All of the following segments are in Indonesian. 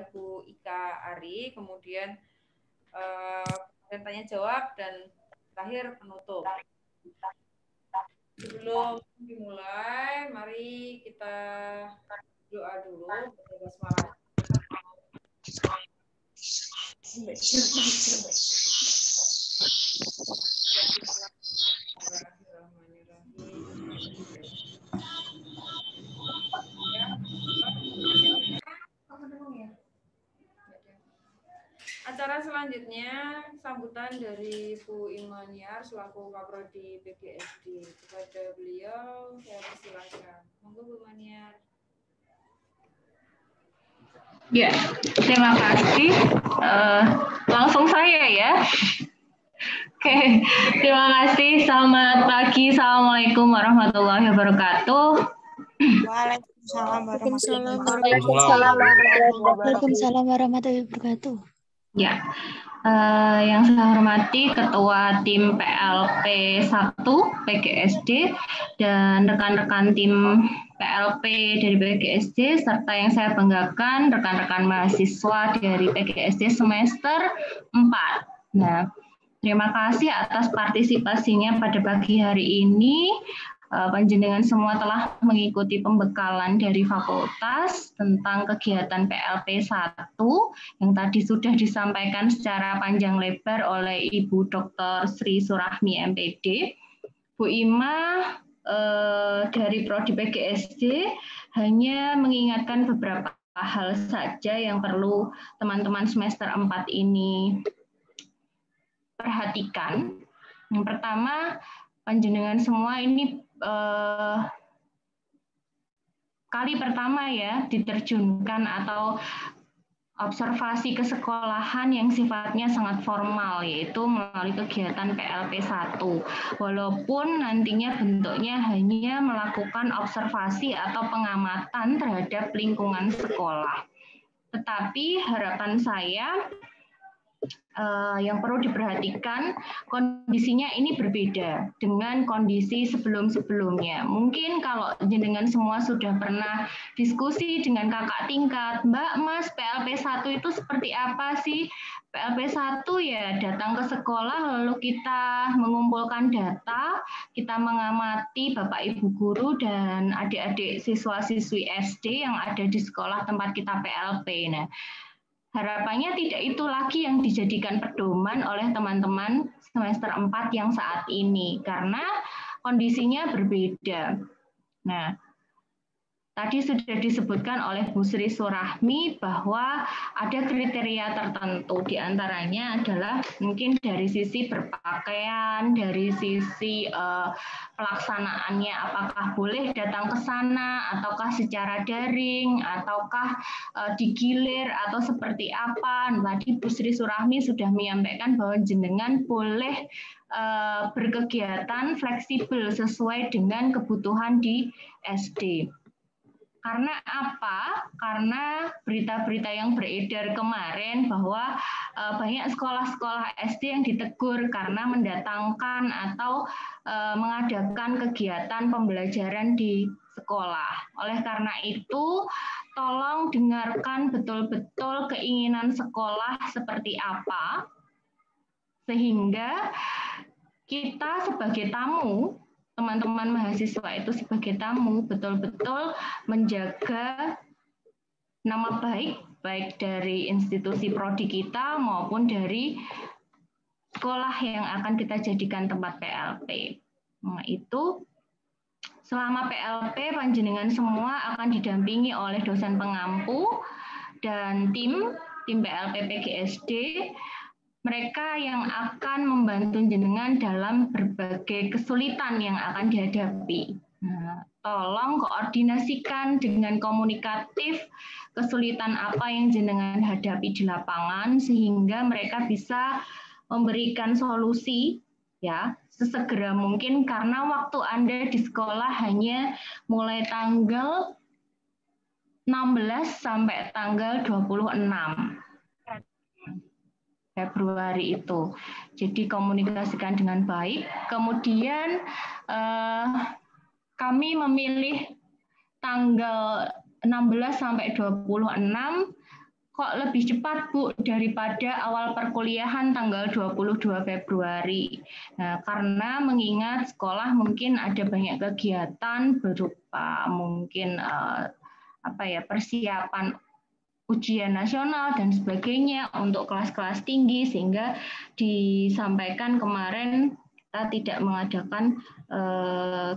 oleh Bu Ika Ari, kemudian tanya jawab, dan terakhir penutup. Sebelum dimulai, mari kita doa dulu. Basmalah. Acara selanjutnya sambutan dari Bu Imaniar selaku Kaprodi PGSD. Kepada beliau saya persilakan. Monggo Bu Imaniar. Ya, terima kasih. Langsung saya ya. Oke, terima kasih. Selamat pagi. Assalamualaikum warahmatullahi wabarakatuh. Waalaikumsalam warahmatullahi wabarakatuh. Ya, yang saya hormati Ketua Tim PLP 1 PGSD dan rekan-rekan tim PLP dari PGSD, serta yang saya banggakan rekan-rekan mahasiswa dari PGSD semester 4. Nah, terima kasih atas partisipasinya pada pagi hari ini. Panjenengan semua telah mengikuti pembekalan dari fakultas tentang kegiatan PLP 1 yang tadi sudah disampaikan secara panjang lebar oleh Ibu Dr. Sri Surahmi MPD. Bu Ima dari Prodi PGSD hanya mengingatkan beberapa hal saja yang perlu teman-teman semester 4 ini perhatikan. Yang pertama, panjenengan semua ini kali pertama ya diterjunkan atau observasi ke sekolahan yang sifatnya sangat formal, yaitu melalui kegiatan PLP 1. Walaupun nantinya bentuknya hanya melakukan observasi atau pengamatan terhadap lingkungan sekolah. Tetapi harapan saya yang perlu diperhatikan, kondisinya ini berbeda dengan kondisi sebelum-sebelumnya. Mungkin kalau jenengan semua sudah pernah diskusi dengan kakak tingkat, Mbak, Mas, PLP 1 itu seperti apa sih? PLP 1 ya datang ke sekolah, lalu kita mengumpulkan data, kita mengamati Bapak Ibu guru dan adik-adik siswa-siswi SD yang ada di sekolah tempat kita PLP. Nah, harapannya tidak itu lagi yang dijadikan pedoman oleh teman-teman semester 4 yang saat ini, karena kondisinya berbeda. Nah, tadi sudah disebutkan oleh Bu Sri Surahmi bahwa ada kriteria tertentu, diantaranya adalah mungkin dari sisi berpakaian, dari sisi pelaksanaannya, apakah boleh datang ke sana, ataukah secara daring, ataukah digilir, atau seperti apa. Tadi Bu Sri Surahmi sudah menyampaikan bahwa jenengan boleh berkegiatan fleksibel sesuai dengan kebutuhan di SD. Karena apa? Karena berita-berita yang beredar kemarin bahwa banyak sekolah-sekolah SD yang ditegur karena mendatangkan atau mengadakan kegiatan pembelajaran di sekolah. Oleh karena itu, tolong dengarkan betul-betul keinginan sekolah seperti apa, sehingga kita sebagai tamu, teman-teman mahasiswa itu sebagai tamu betul-betul menjaga nama baik dari institusi prodi kita maupun dari sekolah yang akan kita jadikan tempat PLP. Nah, itu selama PLP panjenengan semua akan didampingi oleh dosen pengampu dan tim PLP PGSD. Mereka yang akan membantu jenengan dalam berbagai kesulitan yang akan dihadapi. Nah, tolong koordinasikan dengan komunikatif kesulitan apa yang jenengan hadapi di lapangan sehingga mereka bisa memberikan solusi ya sesegera mungkin, karena waktu Anda di sekolah hanya mulai tanggal 16 sampai tanggal 26. Februari itu. Jadi komunikasikan dengan baik. Kemudian kami memilih tanggal 16 sampai 26 kok lebih cepat Bu daripada awal perkuliahan tanggal 22 Februari. Nah, karena mengingat sekolah mungkin ada banyak kegiatan berupa mungkin persiapan ujian nasional dan sebagainya untuk kelas-kelas tinggi, sehingga disampaikan kemarin kita tidak mengadakan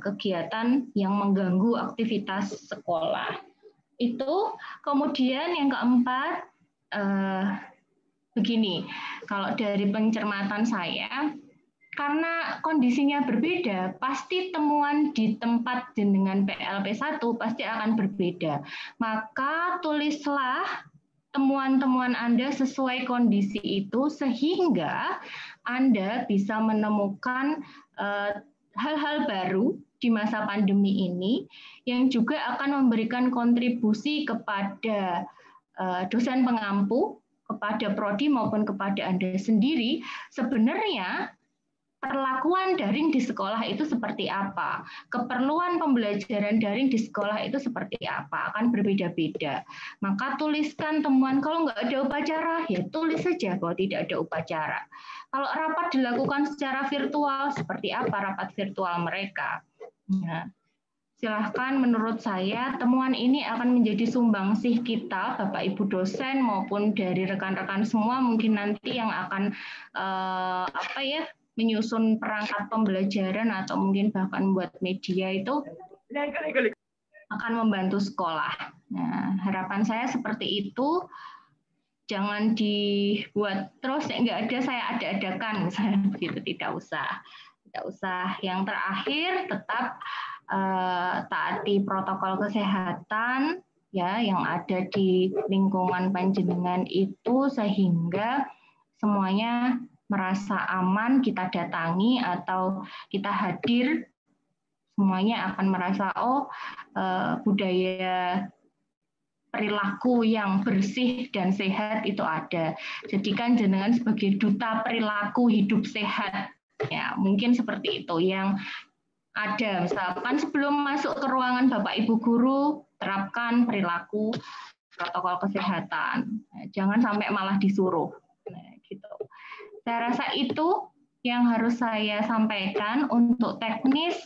kegiatan yang mengganggu aktivitas sekolah. Itu kemudian yang keempat, begini, kalau dari pencermatan saya, karena kondisinya berbeda, pasti temuan di tempat dengan PLP 1 pasti akan berbeda. Maka tulislah temuan-temuan Anda sesuai kondisi itu, sehingga Anda bisa menemukan hal-hal baru di masa pandemi ini yang juga akan memberikan kontribusi kepada dosen pengampu, kepada prodi maupun kepada Anda sendiri. Sebenarnya perlakuan daring di sekolah itu seperti apa? Keperluan pembelajaran daring di sekolah itu seperti apa? Akan berbeda-beda. Maka tuliskan temuan. Kalau nggak ada upacara, ya tulis saja bahwa tidak ada upacara. Kalau rapat dilakukan secara virtual, seperti apa rapat virtual mereka? Nah, silahkan, menurut saya temuan ini akan menjadi sumbangsih kita, Bapak Ibu dosen maupun dari rekan-rekan semua mungkin nanti yang akan menyusun perangkat pembelajaran atau mungkin bahkan buat media itu akan membantu sekolah. Nah, harapan saya seperti itu. Jangan dibuat terus nggak ada, saya ada-adakan misalnya begitu, tidak usah. Yang terakhir, tetap taati protokol kesehatan ya yang ada di lingkungan panjenengan itu, sehingga semuanya merasa aman kita datangi atau kita hadir, semuanya akan merasa budaya perilaku yang bersih dan sehat itu ada. Jadikan jenengan sebagai duta perilaku hidup sehat. Ya, mungkin seperti itu yang ada. Misalkan sebelum masuk ke ruangan Bapak Ibu guru, terapkan perilaku protokol kesehatan. Jangan sampai malah disuruh. Nah, gitu. Saya rasa itu yang harus saya sampaikan. Untuk teknis,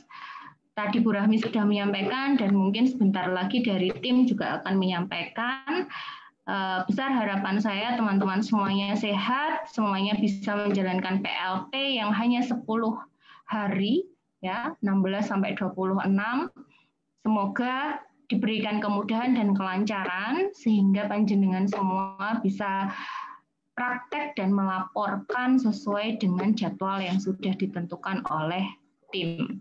tadi Bu Rahmi sudah menyampaikan dan mungkin sebentar lagi dari tim juga akan menyampaikan. Besar harapan saya teman-teman semuanya sehat, semuanya bisa menjalankan PLP yang hanya 10 hari, ya 16 sampai 26. Semoga diberikan kemudahan dan kelancaran sehingga panjenengan semua bisa praktek dan melaporkan sesuai dengan jadwal yang sudah ditentukan oleh tim.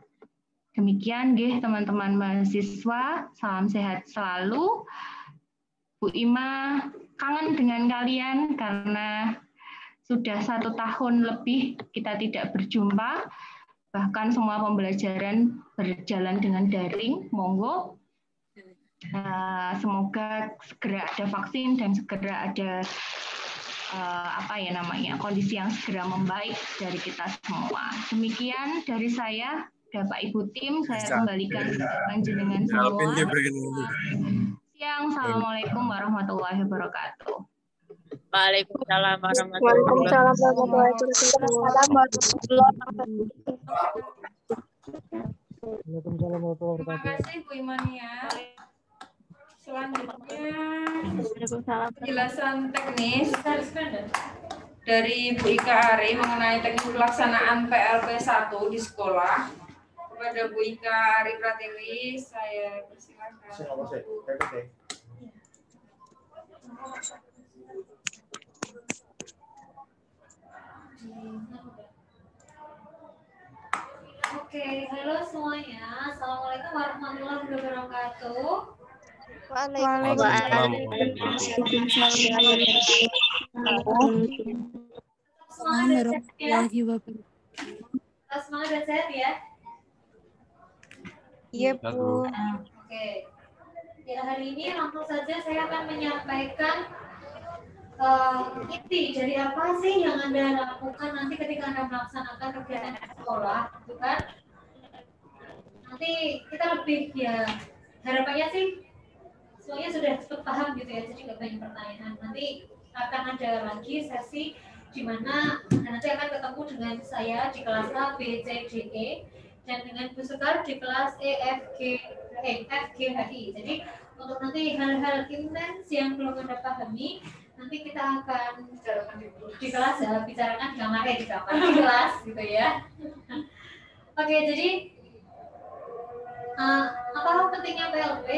Demikian teman-teman mahasiswa, salam sehat selalu. Bu Ima kangen dengan kalian karena sudah 1 tahun lebih kita tidak berjumpa, bahkan semua pembelajaran berjalan dengan daring. Monggo, semoga segera ada vaksin dan segera ada kondisi yang segera membaik dari kita semua. Demikian dari saya. Bapak Ibu tim, saya kembalikan panjenengan semua. Siang, assalamualaikum warahmatullahi wabarakatuh. Waalaikumsalam warahmatullahi wabarakatuh. Terima kasih Bu Imania. Selanjutnya penjelasan teknis dari Bu Ika Ari mengenai teknis pelaksanaan PLP 1 di sekolah. Kepada Bu Ika Ari Pratiwi, saya persilakan. Oke, halo semuanya. Assalamualaikum warahmatullahi wabarakatuh. Waalaikumsalam. Semangat dan sehat ya. Iya, Bu. Oke. Ya, hari ini langsung saja saya akan menyampaikan inti dari apa sih yang Anda lakukan nanti ketika Anda melaksanakan kegiatan sekolah, gitu kan? Nanti kita lebih harapannya sih semuanya sudah cukup paham gitu ya, jadi nggak banyak pertanyaan. Nanti akan ada lagi sesi di mana nanti akan ketemu dengan saya di kelas A, B, C, D, E, dan dengan Bu Sekar di kelas E, F, G, H, I. Jadi untuk nanti hal-hal intens yang belum Anda pahami, nanti kita akan di kelas ya, bicarakan di kamar di kelas gitu ya. Oke, jadi apa pentingnya PLP?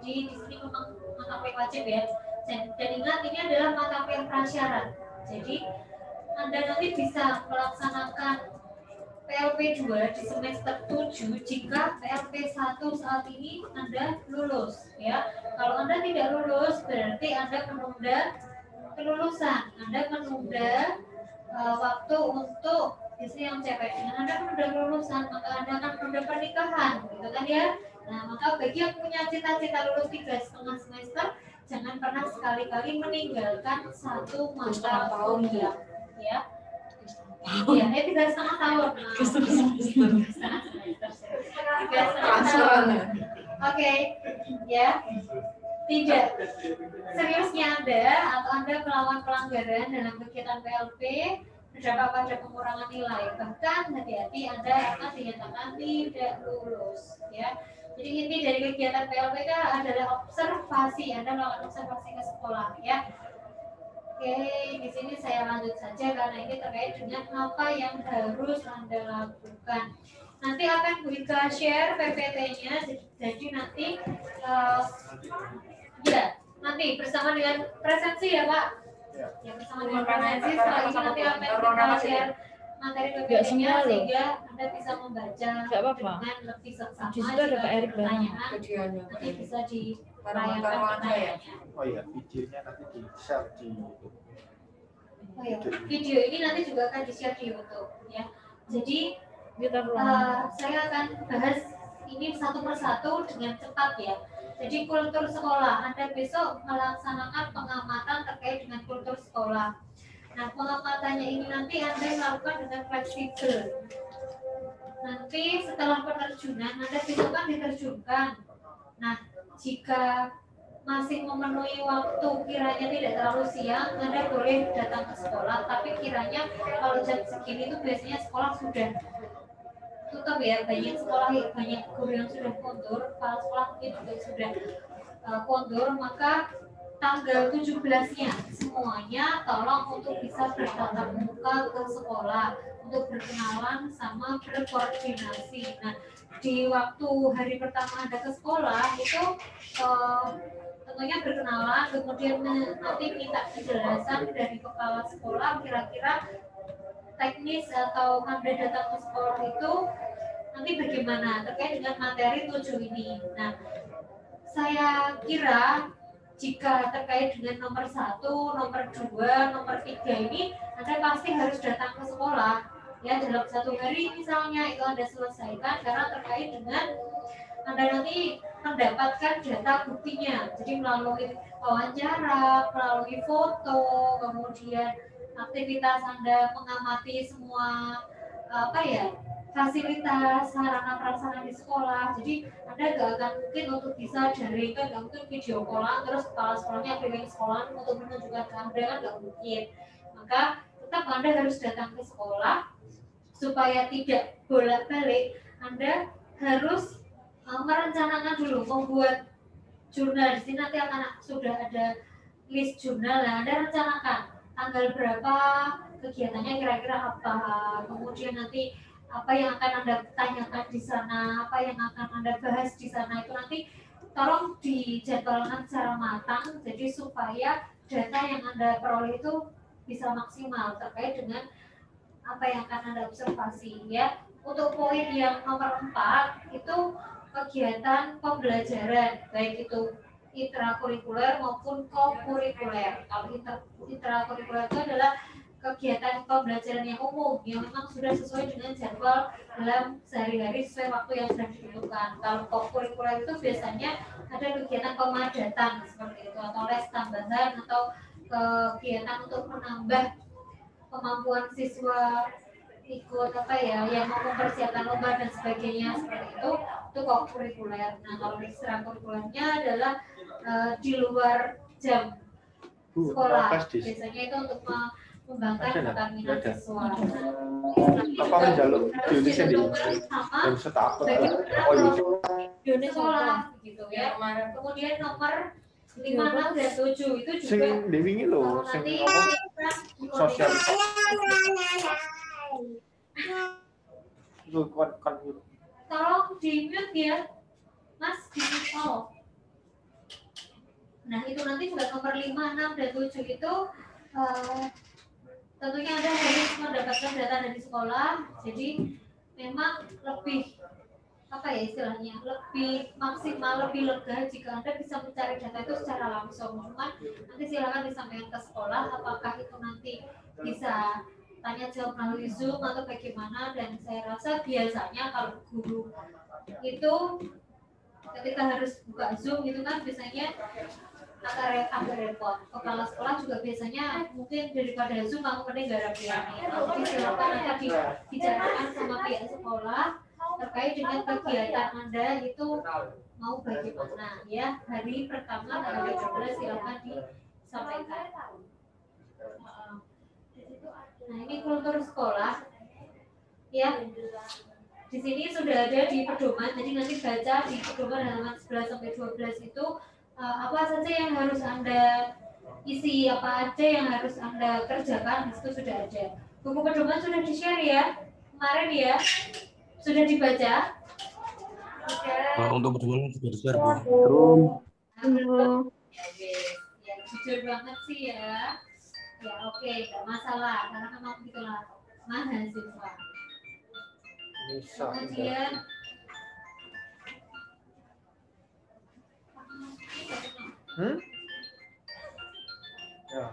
Di sini memang mata kuliah wajib ya. Dan ingat ini adalah mata kuliah prasyarat. Jadi Anda nanti bisa melaksanakan PLP 2 di semester 7 jika PLP 1 saat ini Anda lulus ya. Kalau Anda tidak lulus berarti Anda menunda kelulusan. Anda menunda waktu untuk istri yang cewek. Dengan Anda menunda kelulusan, maka Anda akan menunda pernikahan, gitu kan ya. Nah, maka bagi yang punya cita-cita lulus 3,5 semester, jangan pernah sekali-kali meninggalkan satu mata kuliah, ya. Iya, 3,5 tahun. 3,5 tahun. Oke, ya. Tidak seriusnya Anda atau Anda melawan pelanggaran dalam kegiatan PLP berdampak pada pengurangan nilai. Bahkan hati-hati Anda akan dinyatakan tidak lulus, ya. Jadi inti dari kegiatan PLPK adalah observasi. Anda melakukan observasi ke sekolah, ya. Oke, di sini saya lanjut saja karena ini terkait dengan apa yang harus Anda lakukan. Nanti akan Bu Ika share PPT-nya, jadi nanti ya nanti bersama dengan presensi ya Pak. Ya bersama dengan presensi. Setelah ini nanti akan kita share materi PPT-nya sehingga Anda bisa membaca dengan lebih seksama. Jika ada pertanyaan, nanti bisa dilayangkan pertanyaannya. Oh ya, videonya nanti di-share di YouTube. Oh ya, video ini nanti juga akan di-share di YouTube ya. Jadi saya akan bahas ini satu persatu dengan cepat ya. Jadi kultur sekolah, Anda besok melaksanakan pengamatan terkait dengan kultur sekolah. Nah, pengamatannya ini nanti Anda lakukan dengan fleksibel. Nanti setelah penerjunan, Anda besok kan diterjunkan. Nah, jika masih memenuhi waktu, kiranya tidak terlalu siang, Anda boleh datang ke sekolah. Tapi kiranya kalau jam segini itu biasanya sekolah sudah tutup ya, banyak guru yang sudah kondur, kepala sekolah mungkin juga sudah kondur, maka tanggal 17-nya semuanya tolong untuk bisa bertatap muka ke sekolah untuk berkenalan sama berkoordinasi. Nah, di waktu hari pertama Anda ke sekolah itu tentunya berkenalan, kemudian nanti minta penjelasan dari kepala sekolah kira-kira teknis atau Anda datang ke sekolah itu nanti bagaimana terkait dengan materi 7 ini. Nah, saya kira jika terkait dengan nomor 1, nomor 2, nomor 3 ini Anda pasti harus datang ke sekolah ya, dalam satu hari misalnya itu Anda selesaikan karena terkait dengan Anda nanti mendapatkan data buktinya. Jadi melalui wawancara, melalui foto, kemudian aktivitas Anda mengamati semua fasilitas sarana prasarana di sekolah. Jadi Anda nggak akan mungkin untuk bisa daring, kan nggak mungkin video callan terus kepala sekolahnya keliling sekolah untuk menunjukkan ke Anda, kan nggak mungkin. Maka tetap Anda harus datang ke sekolah supaya tidak bolak-balik. Anda harus merencanakan dulu, membuat jurnal. Di sini nanti akan sudah ada list jurnal. Nah, Anda rencanakan tanggal berapa kegiatannya, kira-kira apa, kemudian nanti apa yang akan Anda tanyakan di sana, apa yang akan Anda bahas di sana, itu nanti tolong dijadwalkan secara matang, jadi supaya data yang Anda peroleh itu bisa maksimal terkait dengan apa yang akan Anda observasi ya. Untuk poin yang nomor 4 itu kegiatan pembelajaran, baik itu intrakurikuler maupun kokurikuler. Kalau intrakurikuler itu adalah kegiatan pembelajaran yang umum yang memang sudah sesuai dengan jadwal dalam sehari-hari sesuai waktu yang sudah ditentukan. Kalau kokurikuler itu biasanya ada kegiatan pemadatan seperti itu, atau les tambahan, atau kegiatan untuk menambah kemampuan siswa ikut yang mau mempersiapkan lomba dan sebagainya seperti itu. itu kurikuler. Nah, kalau ekstrakurikulernya adalah di luar jam sekolah. Biasanya itu untuk mengembangkan bakat minat siswa. Apa menjaluk di Indonesia di dan setahun Unit sekolah gitu ya. Kemudian nomor 5, 6 dan 7 itu juga sing diwingi lho, sing sosialisasi. Lu kan tolong di mute ya, Mas, di mute all. Nah, itu nanti juga nomor 5, 6 dan 7 itu tentunya Anda harus mendapatkan data dari sekolah. Jadi memang lebih apa ya istilahnya, lebih maksimal, lebih lega jika Anda bisa mencari data itu secara langsung. Cuman nanti silakan disampaikan ke sekolah apakah itu nanti bisa tanya jawab melalui Zoom atau bagaimana. Dan saya rasa biasanya kalau guru itu ketika harus buka Zoom gitu kan biasanya agak repot. Kepala sekolah juga biasanya mungkin daripada Zoom aku mending gak rapi-rapi. Jadi silakan nanti dibicarakan sama pihak sekolah terkait dengan kegiatan Anda itu mau bagaimana ya. Hari pertama tanggal 13 silakan disampaikan. Nah, ini kultur sekolah ya. Di sini sudah ada di pedoman, jadi nanti baca di pedoman halaman 11 sampai 12 itu apa saja yang harus Anda isi, apa aja yang harus Anda kerjakan, itu sudah ada. Buku pedoman sudah di-share ya kemarin ya. Sudah dibaca? Untuk pedoman sudah di-share, Bu. Ya, jujur banget sih ya. Ya oke, nggak masalah karena memang begitulah mahasiswa. Kemudian ya.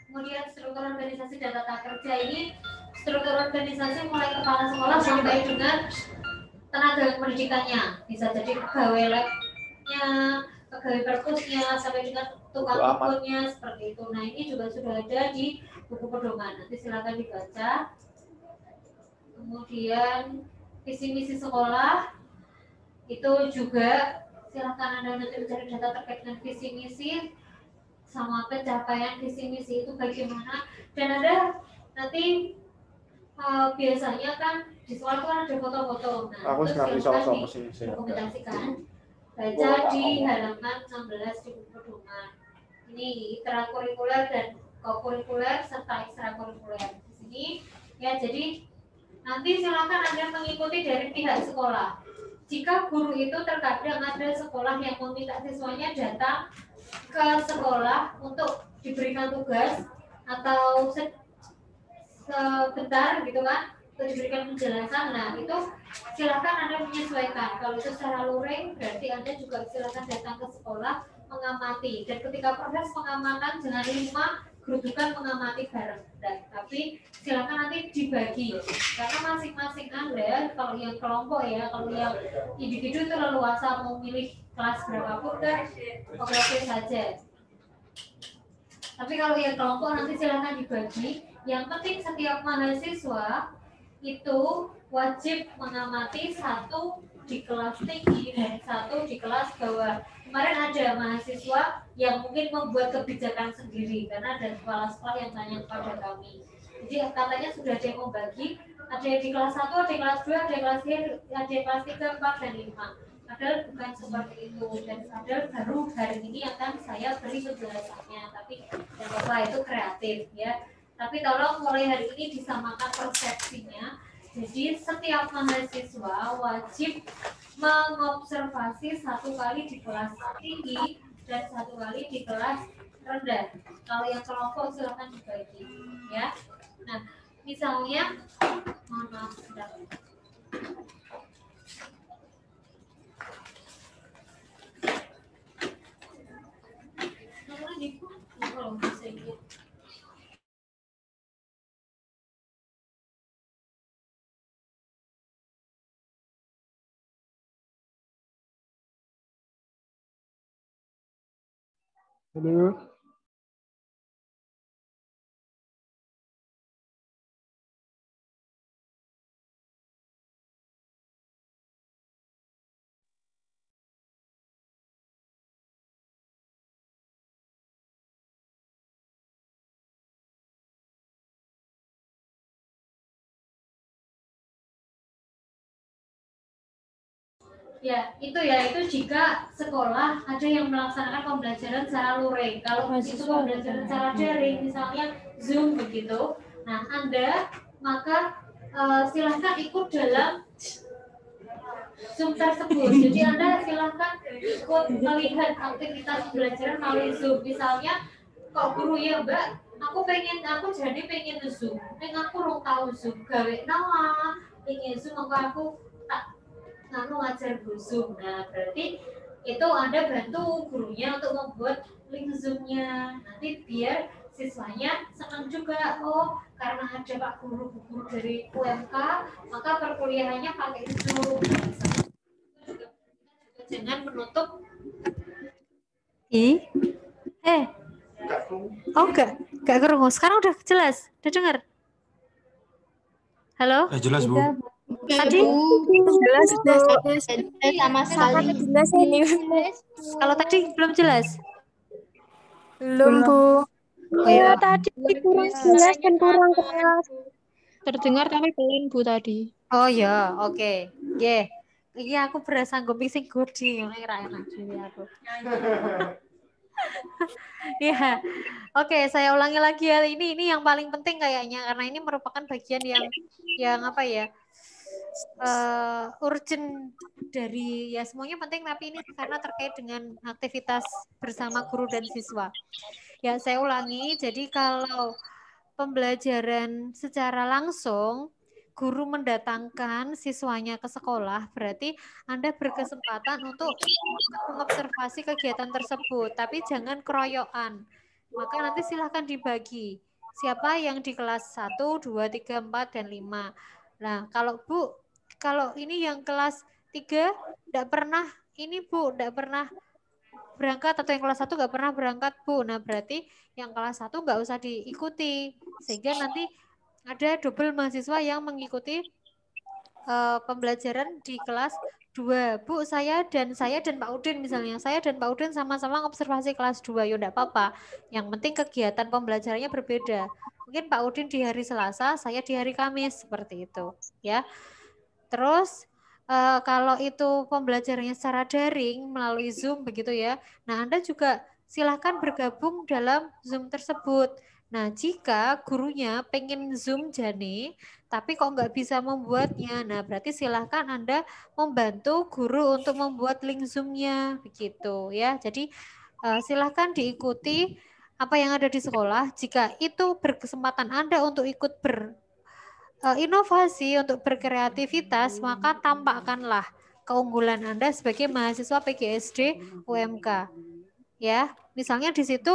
Kemudian struktur organisasi dan tata kerja ini, struktur organisasi mulai kepala sekolah sampai dengan tenaga pendidikannya, bisa jadi pegawai labnya, pegawai perpusnya, sampai dengan tukang ukurnya seperti itu. Nah, ini juga sudah ada di buku pedoman, nanti silakan dibaca. Kemudian visi misi sekolah itu juga silakan Anda nanti mencari data terkait dengan visi misi sama pencapaian visi misi itu bagaimana. Dan ada nanti biasanya kan di sekolah itu ada foto-foto. Nah, aku itu silakan dokumentasikan. Baca di halaman 16 di buku pedoman. Ini intrakurikuler dan kokurikuler serta ekstrakurikuler di sini ya. Jadi nanti silakan Anda mengikuti dari pihak sekolah. Jika guru itu terkadang ada sekolah yang meminta siswanya datang ke sekolah untuk diberikan tugas atau sebentar gitu kan, untuk diberikan penjelasan. Nah, itu silakan Anda menyesuaikan. Kalau itu secara luring berarti Anda juga silakan datang ke sekolah mengamati. Dan ketika proses pengamatan jangan lupa kerudukan mengamati bareng. Tapi silakan nanti dibagi karena masing-masing Anda, kalau yang kelompok ya, kalau yang individu itu leluasa mau milih kelas berapapun kan oke-oke saja. Tapi kalau yang kelompok nanti silakan dibagi. Yang penting setiap mahasiswa itu wajib mengamati satu di kelas tinggi dan satu di kelas bawah. Kemarin ada mahasiswa yang mungkin membuat kebijakan sendiri karena ada kepala sekolah yang tanya kepada kami. Jadi katanya sudah ada yang membagi, ada yang di kelas 1, ada yang kelas 2, ada yang kelas 3, ada yang kelas 3, 4, dan 5. Padahal bukan seperti itu, dan padahal baru hari ini akan saya beri penjelasannya. Tapi dan apa itu kreatif ya. Tapi tolong mulai hari ini disamakan persepsinya. Jadi setiap mahasiswa wajib mengobservasi 1 kali di kelas tinggi dan 1 kali di kelas rendah. Kalau yang kelompok silakan dibagi, ya. Nah, misalnya, mohon maaf, sebentar. Halo. Ya, itu jika sekolah ada yang melaksanakan pembelajaran secara luring. Kalau itu pembelajaran secara daring, misalnya Zoom begitu. Nah, Anda maka silahkan ikut dalam Zoom tersebut. Jadi Anda silahkan ikut melihat aktivitas pembelajaran melalui Zoom. Misalnya, kok guru ya Mbak, aku jadi pengen Zoom. Aku rong tahu Zoom gawe nawa, pengen Zoom aku tak ngajar Zoom. Nah, berarti itu Anda bantu gurunya untuk membuat link Zoom-nya. Nanti biar siswanya senang juga. Oh, karena ada Pak guru dari UMK, maka perkuliahannya pakai Zoom. Jangan menutup. Enggak kerungu. Sekarang udah jelas, udah dengar. Halo? Jelas, Bu. Tadi Jelas, Bu. Sama sekali. Jelas ini. kalau tadi belum jelas. Belum, Bu. Oh ya, Tadi kurang jelas dan kurang keras. Terdengar tapi pelan Bu tadi. oh ya, oke. Nggih. Iki aku berasa nggo sing godi ngene ra enak dhewe aku. Iya. Oke, saya ulangi lagi ya. Ini yang paling penting kayaknya karena ini merupakan bagian yang apa ya? Urgent dari ya semuanya penting tapi ini karena terkait dengan aktivitas bersama guru dan siswa. Ya, saya ulangi. Jadi kalau pembelajaran secara langsung guru mendatangkan siswanya ke sekolah, berarti Anda berkesempatan untuk mengobservasi kegiatan tersebut, tapi jangan keroyokan. Maka nanti silahkan dibagi. Siapa yang di kelas 1, 2, 3, 4, dan 5. Nah, kalau ini yang kelas 3 enggak pernah berangkat atau yang kelas 1 enggak pernah berangkat, Bu. Nah, berarti yang kelas 1 enggak usah diikuti. Sehingga nanti ada double mahasiswa yang mengikuti pembelajaran di kelas 2. Bu, saya dan Pak Udin misalnya. Saya dan Pak Udin sama-sama observasi kelas 2. Ya enggak apa-apa. Yang penting kegiatan pembelajarannya berbeda. Mungkin Pak Udin di hari Selasa, saya di hari Kamis seperti itu, ya. Terus kalau itu pembelajarannya secara daring melalui Zoom begitu ya. Nah, Anda juga silahkan bergabung dalam Zoom tersebut. Nah, jika gurunya pengen Zoom jane, tapi kok nggak bisa membuatnya, nah berarti silahkan Anda membantu guru untuk membuat link Zoom-nya, begitu ya. Jadi silahkan diikuti apa yang ada di sekolah. Jika itu berkesempatan Anda untuk ikut inovasi untuk berkreativitas, maka tampakkanlah keunggulan Anda sebagai mahasiswa PGSD UMK. Ya, misalnya di situ,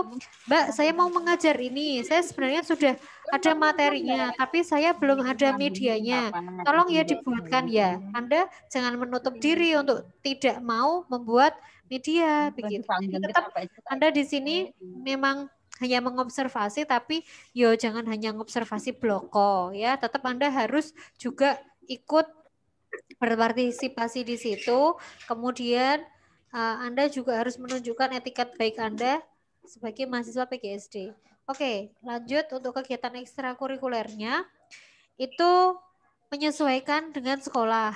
Mbak, saya mau mengajar ini. Saya sebenarnya sudah ada materinya, tapi saya belum ada medianya. Tolong ya dibuatkan ya. Anda jangan menutup diri untuk tidak mau membuat media begitu. Tetap Anda di sini memang hanya mengobservasi, tapi yo jangan hanya mengobservasi bloko ya. Tetap Anda harus juga ikut berpartisipasi di situ. Kemudian Anda juga harus menunjukkan etikat baik Anda sebagai mahasiswa PGSD. Oke, lanjut untuk kegiatan ekstrakurikulernya itu menyesuaikan dengan sekolah.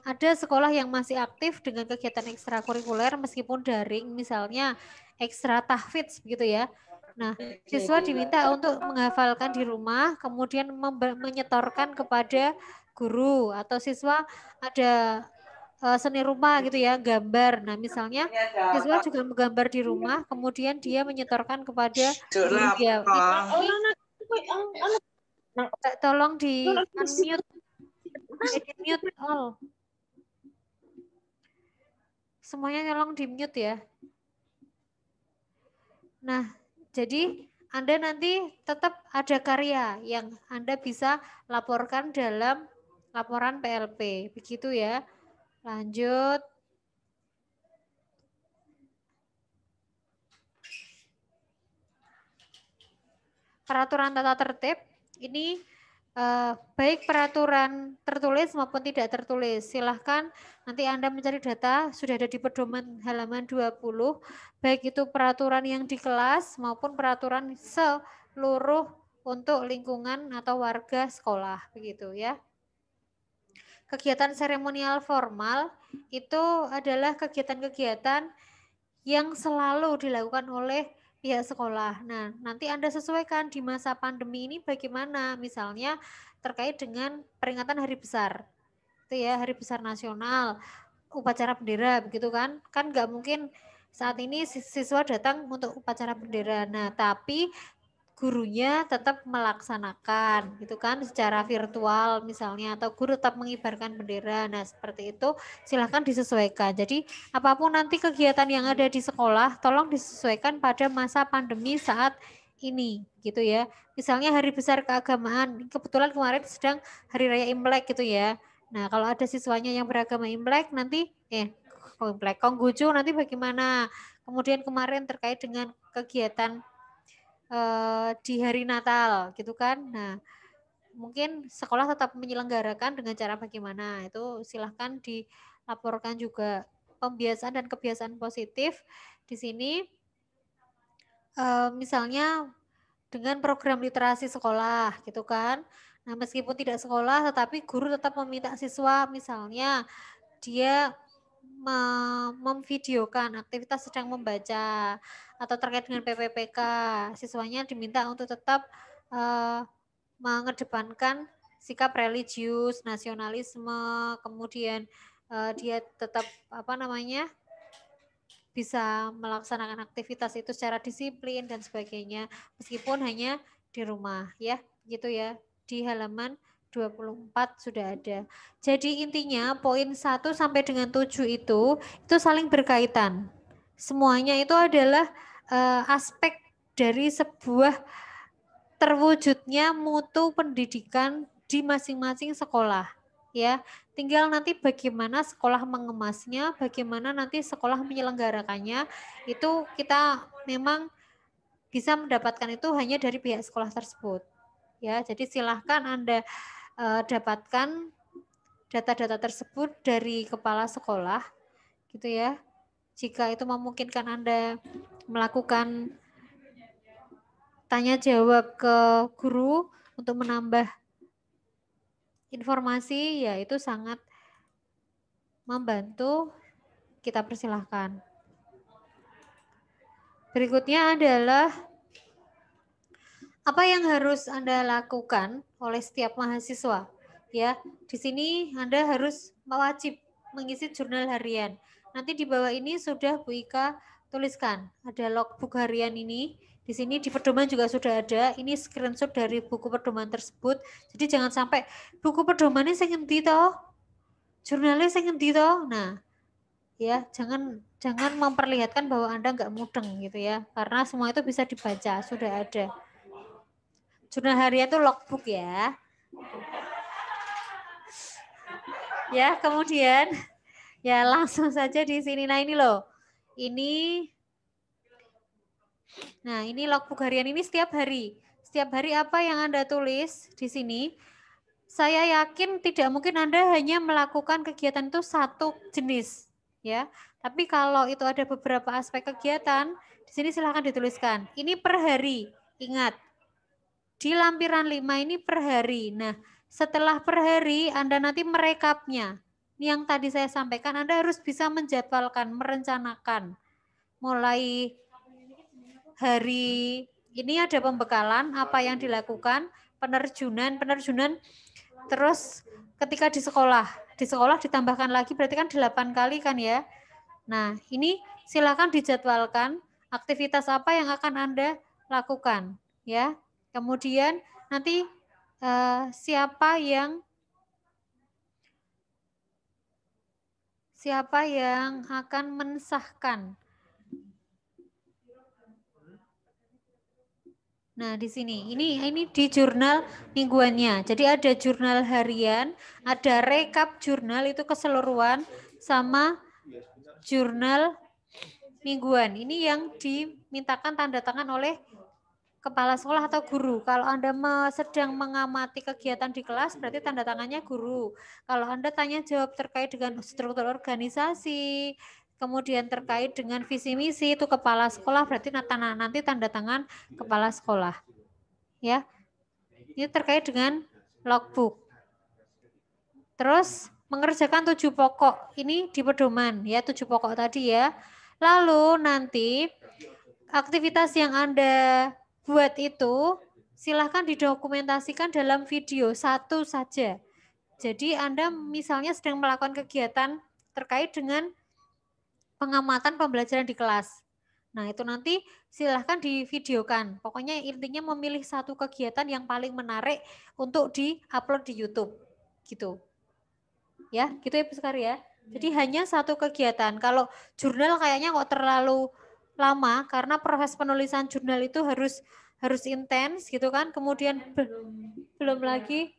Ada sekolah yang masih aktif dengan kegiatan ekstrakurikuler meskipun daring, misalnya ekstra tahfidz begitu ya. Nah, siswa diminta untuk menghafalkan di rumah, kemudian menyetorkan kepada guru atau siswa ada seni rupa gitu ya, gambar. Nah, misalnya siswa juga menggambar di rumah, kemudian dia menyetorkan kepada guru dia. Tolong di unmute, mute all. Semuanya tolong di mute ya. Nah, jadi Anda nanti tetap ada karya yang Anda bisa laporkan dalam laporan PLP. Begitu ya. Lanjut. Peraturan tata tertib ini baik peraturan tertulis maupun tidak tertulis. Silahkan nanti Anda mencari data, sudah ada di pedoman halaman 20, baik itu peraturan yang di kelas maupun peraturan seluruh untuk lingkungan atau warga sekolah, begitu ya. kegiatan seremonial formal itu adalah kegiatan-kegiatan yang selalu dilakukan oleh pihak sekolah. Nah, nanti Anda sesuaikan di masa pandemi ini bagaimana, misalnya terkait dengan peringatan hari besar, itu ya, hari besar nasional, upacara bendera, begitu kan? Kan nggak mungkin saat ini siswa datang untuk upacara bendera. Nah, tapi gurunya tetap melaksanakan gitu kan secara virtual misalnya, atau guru tetap mengibarkan bendera. Nah, seperti itu silahkan disesuaikan. Jadi apapun nanti kegiatan yang ada di sekolah tolong disesuaikan pada masa pandemi saat ini gitu ya. Misalnya hari besar keagamaan, kebetulan kemarin sedang hari raya Imlek gitu ya. Nah, kalau ada siswanya yang beragama Imlek nanti Imlek Konghucu nanti bagaimana? Kemudian kemarin terkait dengan kegiatan di hari Natal gitu kan. Nah, mungkin sekolah tetap menyelenggarakan dengan cara bagaimana, itu silahkan dilaporkan juga. Pembiasaan dan kebiasaan positif di sini misalnya dengan program literasi sekolah gitu kan. Nah, meskipun tidak sekolah tetapi guru tetap meminta siswa misalnya dia memvideokan aktivitas sedang membaca atau terkait dengan PPPK, siswanya diminta untuk tetap mengedepankan sikap religius, nasionalisme, kemudian dia tetap bisa melaksanakan aktivitas itu secara disiplin dan sebagainya, meskipun hanya di rumah ya, gitu ya. Di halaman 24 sudah ada. Jadi intinya poin 1 sampai dengan 7 itu saling berkaitan. Semuanya itu adalah aspek dari sebuah terwujudnya mutu pendidikan di masing-masing sekolah ya. Tinggal nanti bagaimana sekolah mengemasnya, bagaimana nanti sekolah menyelenggarakannya, itu kita memang bisa mendapatkan itu hanya dari pihak sekolah tersebut ya. Jadi silahkan Anda dapatkan data-data tersebut dari kepala sekolah gitu ya. Jika itu memungkinkan Anda melakukan tanya jawab ke guru untuk menambah informasi, ya itu sangat membantu, kita persilahkan. Berikutnya adalah apa yang harus Anda lakukan oleh setiap mahasiswa. Ya, di sini Anda harus wajib mengisi jurnal harian. Nanti di bawah ini sudah Bu Ika tuliskan, ada logbook harian ini. Di sini di pedoman juga sudah ada. Ini screenshot dari buku pedoman tersebut. Jadi jangan sampai buku pedomannya saya ngendi toh, jurnalnya saya ngendi toh. Nah, ya jangan memperlihatkan bahwa Anda nggak mudeng gitu ya. Karena semua itu bisa dibaca, sudah ada. Jurnal harian itu logbook ya. Ya, kemudian ya langsung saja di sini. Nah, ini loh. Ini logbook harian ini setiap hari. Setiap hari apa yang Anda tulis di sini? Saya yakin tidak mungkin Anda hanya melakukan kegiatan itu satu jenis, ya. Tapi kalau itu ada beberapa aspek kegiatan, di sini silakan dituliskan. Ini per hari. Ingat, di lampiran 5 ini per hari. Nah, setelah per hari Anda nanti merekapnya. Ini yang tadi saya sampaikan, Anda harus bisa menjadwalkan, merencanakan. Mulai hari ini ada pembekalan, apa yang dilakukan, penerjunan, terus ketika di sekolah ditambahkan lagi, berarti kan 8 kali kan ya. Nah, ini silakan dijadwalkan aktivitas apa yang akan Anda lakukan ya. Kemudian nanti siapa yang akan mensahkan. Nah, di sini ini di jurnal mingguannya. Jadi ada jurnal harian, ada rekap jurnal itu keseluruhan, sama jurnal mingguan. Ini yang dimintakan tanda tangan oleh kepala sekolah atau guru. Kalau Anda sedang mengamati kegiatan di kelas, berarti tanda tangannya guru. Kalau Anda tanya jawab terkait dengan struktur organisasi, kemudian terkait dengan visi misi, itu kepala sekolah, berarti nanti tanda tangan kepala sekolah. Ya. Ini terkait dengan logbook. Terus mengerjakan 7 pokok ini di pedoman ya, 7 pokok tadi ya. Lalu nanti aktivitas yang Anda buat itu silahkan didokumentasikan dalam video satu saja. Jadi Anda misalnya sedang melakukan kegiatan terkait dengan pengamatan pembelajaran di kelas. Nah, itu nanti silahkan divideokan. Pokoknya intinya memilih satu kegiatan yang paling menarik untuk di-upload di YouTube. Gitu. Ya, gitu ya Bu Sekar ya. Jadi hanya satu kegiatan. Kalau jurnal kayaknya kok terlalu lama karena proses penulisan jurnal itu harus intens gitu kan. Kemudian belum lagi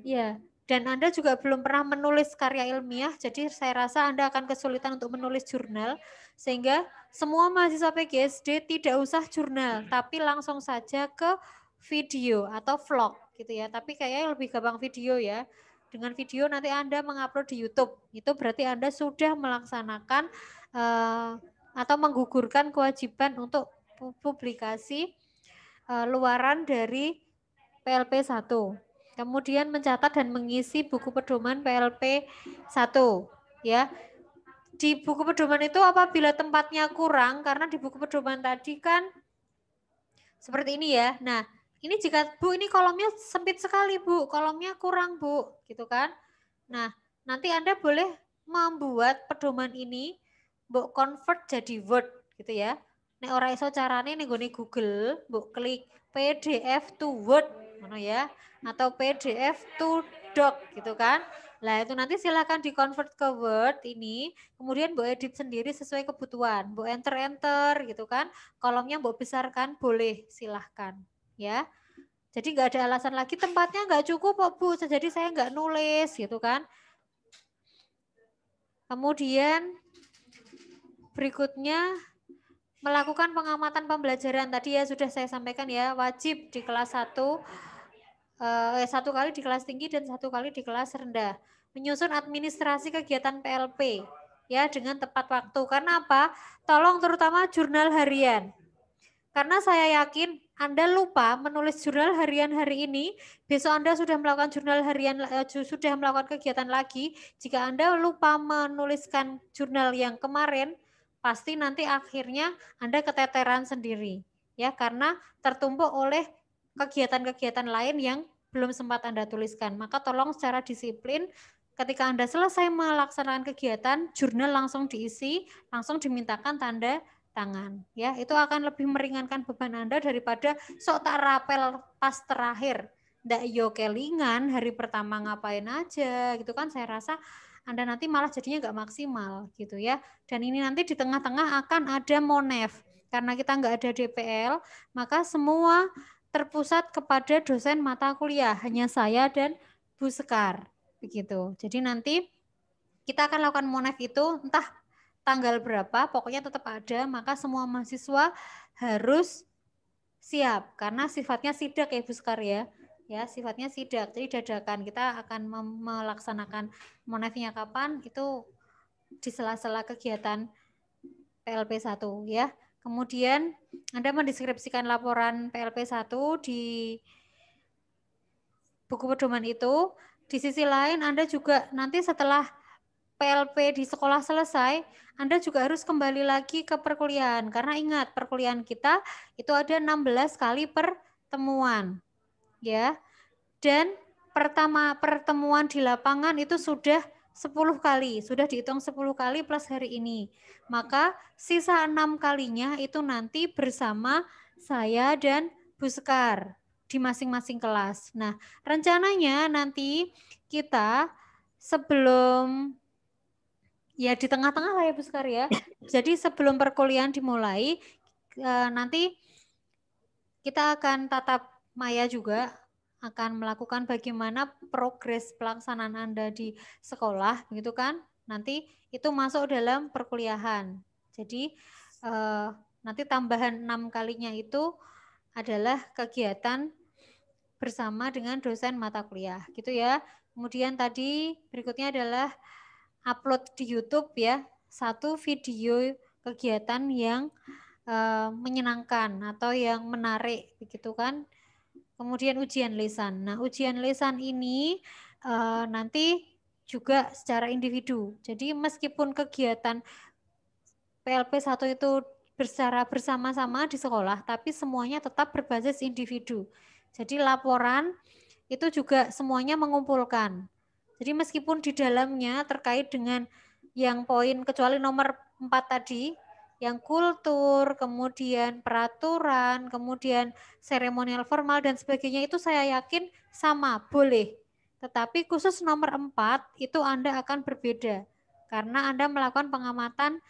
ya, dan Anda juga belum pernah menulis karya ilmiah, jadi saya rasa Anda akan kesulitan untuk menulis jurnal, sehingga semua mahasiswa PGSD tidak usah jurnal, tapi langsung saja ke video atau vlog gitu ya. Tapi kayaknya lebih gampang video ya. Dengan video nanti Anda mengupload di YouTube, itu berarti Anda sudah melaksanakan atau menggugurkan kewajiban untuk publikasi luaran dari PLP 1. Kemudian mencatat dan mengisi buku pedoman PLP 1 ya. Di buku pedoman itu apabila tempatnya kurang, karena di buku pedoman tadi kan seperti ini ya. Nah, ini jika Bu ini kolomnya sempit sekali Bu, kolomnya kurang Bu, gitu kan. Nah, nanti Anda boleh membuat pedoman ini Bu convert jadi Word gitu ya. Nek ora iso carane ning gone Google, Bu klik PDF to Word ngono ya, atau PDF to Doc gitu kan. Nah, itu nanti silakan di-convert ke Word ini, kemudian Bu edit sendiri sesuai kebutuhan. Bu enter gitu kan. Kolomnya Bu besarkan, boleh silahkan ya. Jadi nggak ada alasan lagi tempatnya nggak cukup kok Bu, jadi saya nggak nulis gitu kan. Kemudian berikutnya melakukan pengamatan pembelajaran tadi ya sudah saya sampaikan ya, wajib di kelas 1 1 kali di kelas tinggi dan 1 kali di kelas rendah. Menyusun administrasi kegiatan PLP ya dengan tepat waktu. Karena apa? Tolong terutama jurnal harian. Karena saya yakin Anda lupa menulis jurnal harian hari ini, besok Anda sudah melakukan jurnal harian, sudah melakukan kegiatan lagi. Jika Anda lupa menuliskan jurnal yang kemarin, pasti nanti akhirnya Anda keteteran sendiri. Ya, karena tertumpuk oleh kegiatan-kegiatan lain yang belum sempat Anda tuliskan. Maka tolong secara disiplin ketika Anda selesai melaksanakan kegiatan, jurnal langsung diisi, langsung dimintakan tanda tangan ya, itu akan lebih meringankan beban Anda daripada sok tak rapel pas terakhir ndak yo kelingan hari pertama ngapain aja gitu kan. Saya rasa Anda nanti malah jadinya nggak maksimal gitu ya. Dan ini nanti di tengah-tengah akan ada monef karena kita nggak ada DPL, maka semua terpusat kepada dosen mata kuliah, hanya saya dan Bu Sekar begitu. Jadi nanti kita akan lakukan monef itu entah tanggal berapa, pokoknya tetap ada, maka semua mahasiswa harus siap karena sifatnya sidak ya Bu Sekar ya. Ya, sifatnya sidak. Jadi dadakan. Kita akan melaksanakan monefnya kapan? Itu di sela-sela kegiatan PLP 1 ya. Kemudian Anda mendeskripsikan laporan PLP 1 di buku pedoman itu. Di sisi lain Anda juga nanti setelah PLP di sekolah selesai, Anda juga harus kembali lagi ke perkuliahan. Karena ingat, perkuliahan kita itu ada 16 kali pertemuan. Ya. Dan pertemuan di lapangan itu sudah 10 kali. Sudah dihitung 10 kali plus hari ini. Maka sisa 6 kalinya itu nanti bersama saya dan Bu Sekar di masing-masing kelas. Nah, rencananya nanti kita sebelum ya di tengah-tengah lah ya Bu Sekar ya. Jadi sebelum perkuliahan dimulai, nanti kita akan tatap maya juga, akan melakukan bagaimana progres pelaksanaan Anda di sekolah, gitu kan. Nanti itu masuk dalam perkuliahan. Jadi nanti tambahan 6 kalinya itu adalah kegiatan bersama dengan dosen mata kuliah, gitu ya. Kemudian tadi berikutnya adalah upload di YouTube ya, satu video kegiatan yang menyenangkan atau yang menarik begitu kan. Kemudian ujian lisan. Nah, ujian lisan ini nanti juga secara individu. Jadi meskipun kegiatan PLP 1 itu secara bersama-sama di sekolah, tapi semuanya tetap berbasis individu. Jadi laporan itu juga semuanya mengumpulkan. Jadi meskipun di dalamnya terkait dengan yang poin kecuali nomor 4 tadi, yang kultur, kemudian peraturan, kemudian seremonial formal dan sebagainya itu saya yakin sama, boleh. Tetapi khusus nomor 4 itu Anda akan berbeda karena Anda melakukan pengamatan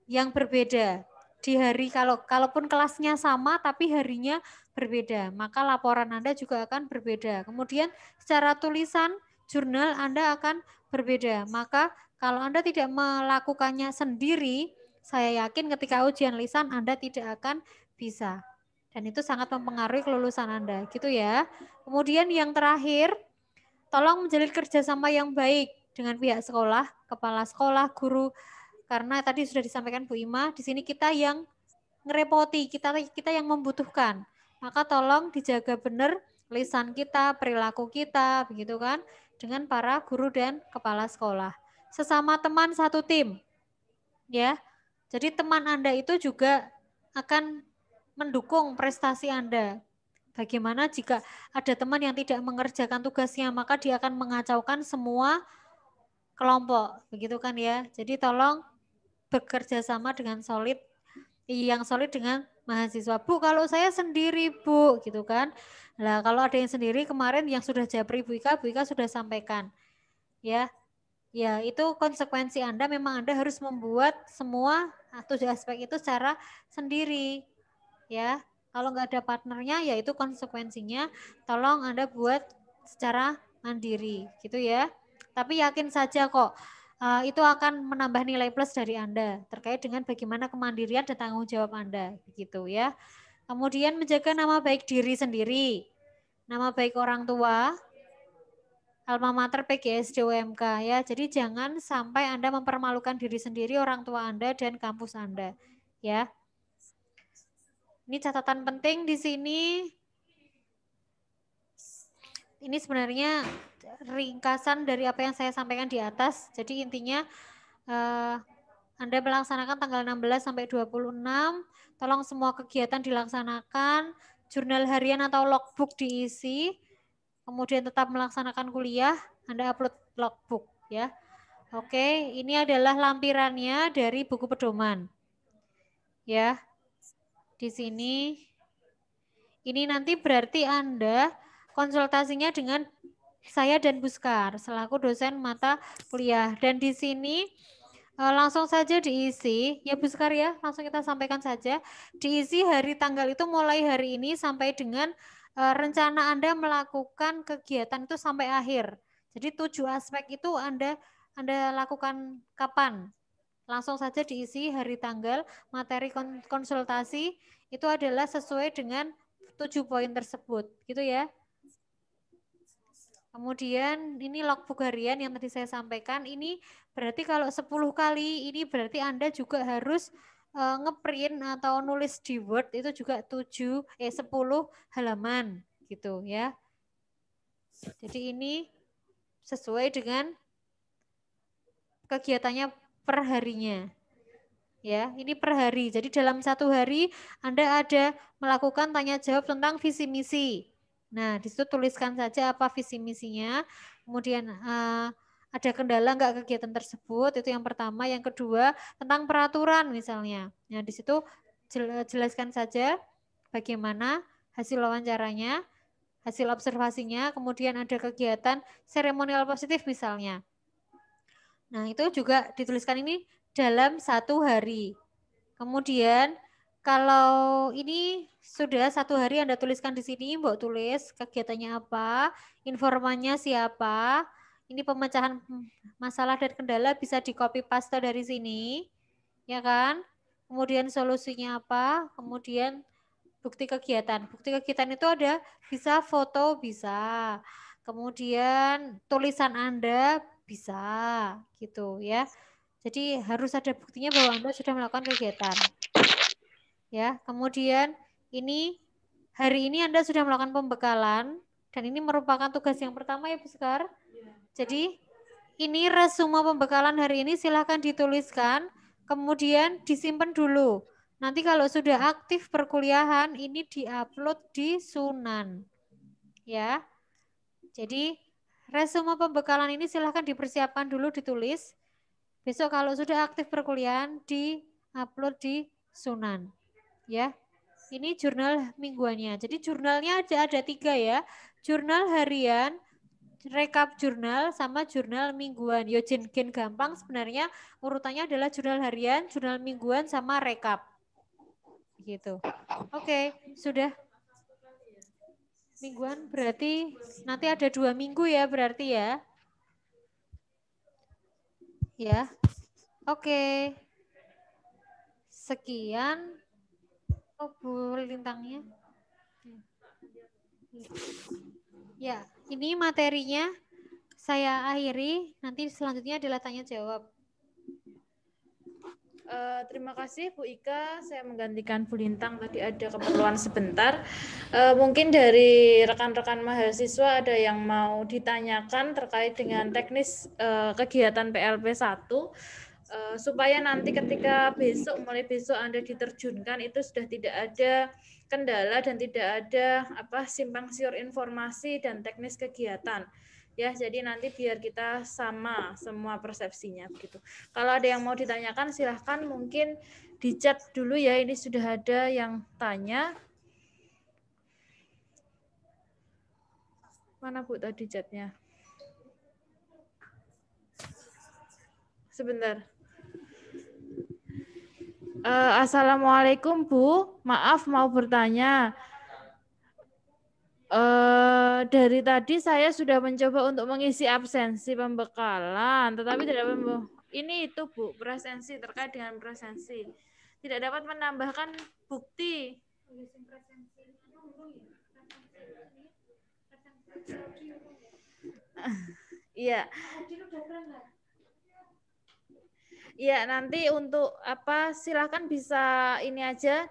yang berbeda. Di hari kalaupun kelasnya sama tapi harinya berbeda, maka laporan Anda juga akan berbeda. Kemudian secara tulisan jurnal Anda akan berbeda. Maka kalau Anda tidak melakukannya sendiri, saya yakin ketika ujian lisan Anda tidak akan bisa. Dan itu sangat mempengaruhi kelulusan Anda, gitu ya. Kemudian yang terakhir, tolong menjalin kerjasama yang baik dengan pihak sekolah, kepala sekolah, guru, karena tadi sudah disampaikan Bu Ima, di sini kita yang ngerepoti, kita yang membutuhkan. Maka tolong dijaga benar lisan kita, perilaku kita, begitu kan, dengan para guru dan kepala sekolah. Sesama teman satu tim, ya. Jadi teman Anda itu juga akan mendukung prestasi Anda. Bagaimana jika ada teman yang tidak mengerjakan tugasnya, maka dia akan mengacaukan semua kelompok, begitu kan ya. Jadi tolong bekerja sama dengan solid, yang solid dengan mahasiswa. Bu, kalau saya sendiri Bu, gitu kan. Nah, kalau ada yang sendiri kemarin yang sudah japri Bu Ika sudah sampaikan. Ya, ya itu konsekuensi Anda, memang Anda harus membuat semua 7 aspek itu secara sendiri. Ya, kalau nggak ada partnernya, ya itu konsekuensinya. Tolong Anda buat secara mandiri, gitu ya. Tapi yakin saja kok, itu akan menambah nilai plus dari Anda terkait dengan bagaimana kemandirian dan tanggung jawab Anda, gitu ya. Kemudian menjaga nama baik diri sendiri, nama baik orang tua, alma mater, PGSD, UMK ya. Jadi jangan sampai Anda mempermalukan diri sendiri, orang tua Anda dan kampus Anda, ya. Ini catatan penting di sini. Ini sebenarnya ringkasan dari apa yang saya sampaikan di atas. Jadi intinya Anda melaksanakan tanggal 16 sampai 26. Tolong semua kegiatan dilaksanakan. Jurnal harian atau logbook diisi. Kemudian tetap melaksanakan kuliah. Anda upload logbook ya. Oke, ini adalah lampirannya dari buku pedoman. Ya. Di sini ini nanti berarti Anda konsultasinya dengan saya dan Buskar selaku dosen mata kuliah. Dan di sini langsung saja diisi ya Buskar ya, langsung kita sampaikan saja. Diisi hari tanggal itu mulai hari ini sampai dengan rencana Anda melakukan kegiatan itu sampai akhir. Jadi 7 aspek itu Anda lakukan kapan? Langsung saja diisi hari tanggal, materi konsultasi itu adalah sesuai dengan 7 poin tersebut, gitu ya. Kemudian ini logbook harian yang tadi saya sampaikan, ini berarti kalau 10 kali, ini berarti Anda juga harus ngeprint atau nulis di Word itu juga 10 halaman, gitu ya. Jadi ini sesuai dengan kegiatannya per harinya. Ya, ini per hari. Jadi dalam 1 hari Anda ada melakukan tanya jawab tentang visi misi. Nah, di situ tuliskan saja apa visi misinya. Kemudian ada kendala enggak kegiatan tersebut, itu yang pertama. Yang kedua, tentang peraturan misalnya. Nah, di situ jelaskan saja bagaimana hasil wawancaranya, hasil observasinya, kemudian ada kegiatan seremonial positif misalnya. Nah, itu juga dituliskan ini dalam 1 hari. Kemudian kalau ini sudah 1 hari Anda tuliskan di sini, Mbok tulis kegiatannya apa, informannya siapa, ini pemecahan masalah dan kendala bisa di copy paste dari sini, ya kan? Kemudian solusinya apa, kemudian bukti kegiatan. Bukti kegiatan itu ada bisa foto, bisa. Kemudian tulisan Anda bisa gitu ya. Jadi harus ada buktinya bahwa Anda sudah melakukan kegiatan. Ya, kemudian ini hari ini Anda sudah melakukan pembekalan Dan ini merupakan tugas yang pertama ya Bu Sekar. Jadi ini resume pembekalan hari ini silahkan dituliskan, kemudian disimpan dulu. Nanti kalau sudah aktif perkuliahan ini diupload di Sunan. Ya. Jadi resume pembekalan ini silahkan dipersiapkan dulu ditulis. Besok kalau sudah aktif perkuliahan diupload di Sunan. Ya. Ini jurnal mingguannya. Jadi jurnalnya ada 3 ya. Jurnal harian, rekap jurnal, sama jurnal mingguan. Yo gen gampang sebenarnya urutannya adalah jurnal harian, jurnal mingguan, sama rekap. Gitu. Oke, sudah. Mingguan berarti nanti ada 2 minggu ya berarti ya. Ya. Oke. Sekian. Oh, Bu Lintangnya. Ya, ini materinya saya akhiri. Nanti selanjutnya adalah tanya jawab. Terima kasih Bu Ika, saya menggantikan Bu Lintang, tadi ada keperluan sebentar. Mungkin dari rekan-rekan mahasiswa ada yang mau ditanyakan terkait dengan teknis kegiatan PLP 1, supaya nanti ketika mulai besok Anda diterjunkan itu sudah tidak ada kendala dan tidak ada simpang siur informasi dan teknis kegiatan. Ya, jadi nanti biar kita sama semua persepsinya begitu. Kalau ada yang mau ditanyakan silahkan mungkin di chat dulu ya, ini sudah ada yang tanya. Mana Bu tadi chatnya? Sebentar. Assalamualaikum Bu, maaf mau bertanya. Dari tadi saya sudah mencoba untuk mengisi absensi pembekalan, tetapi tidak ini itu Bu, presensi, terkait dengan presensi. Tidak dapat menambahkan bukti. Iya. Ya, nanti untuk silakan bisa ini aja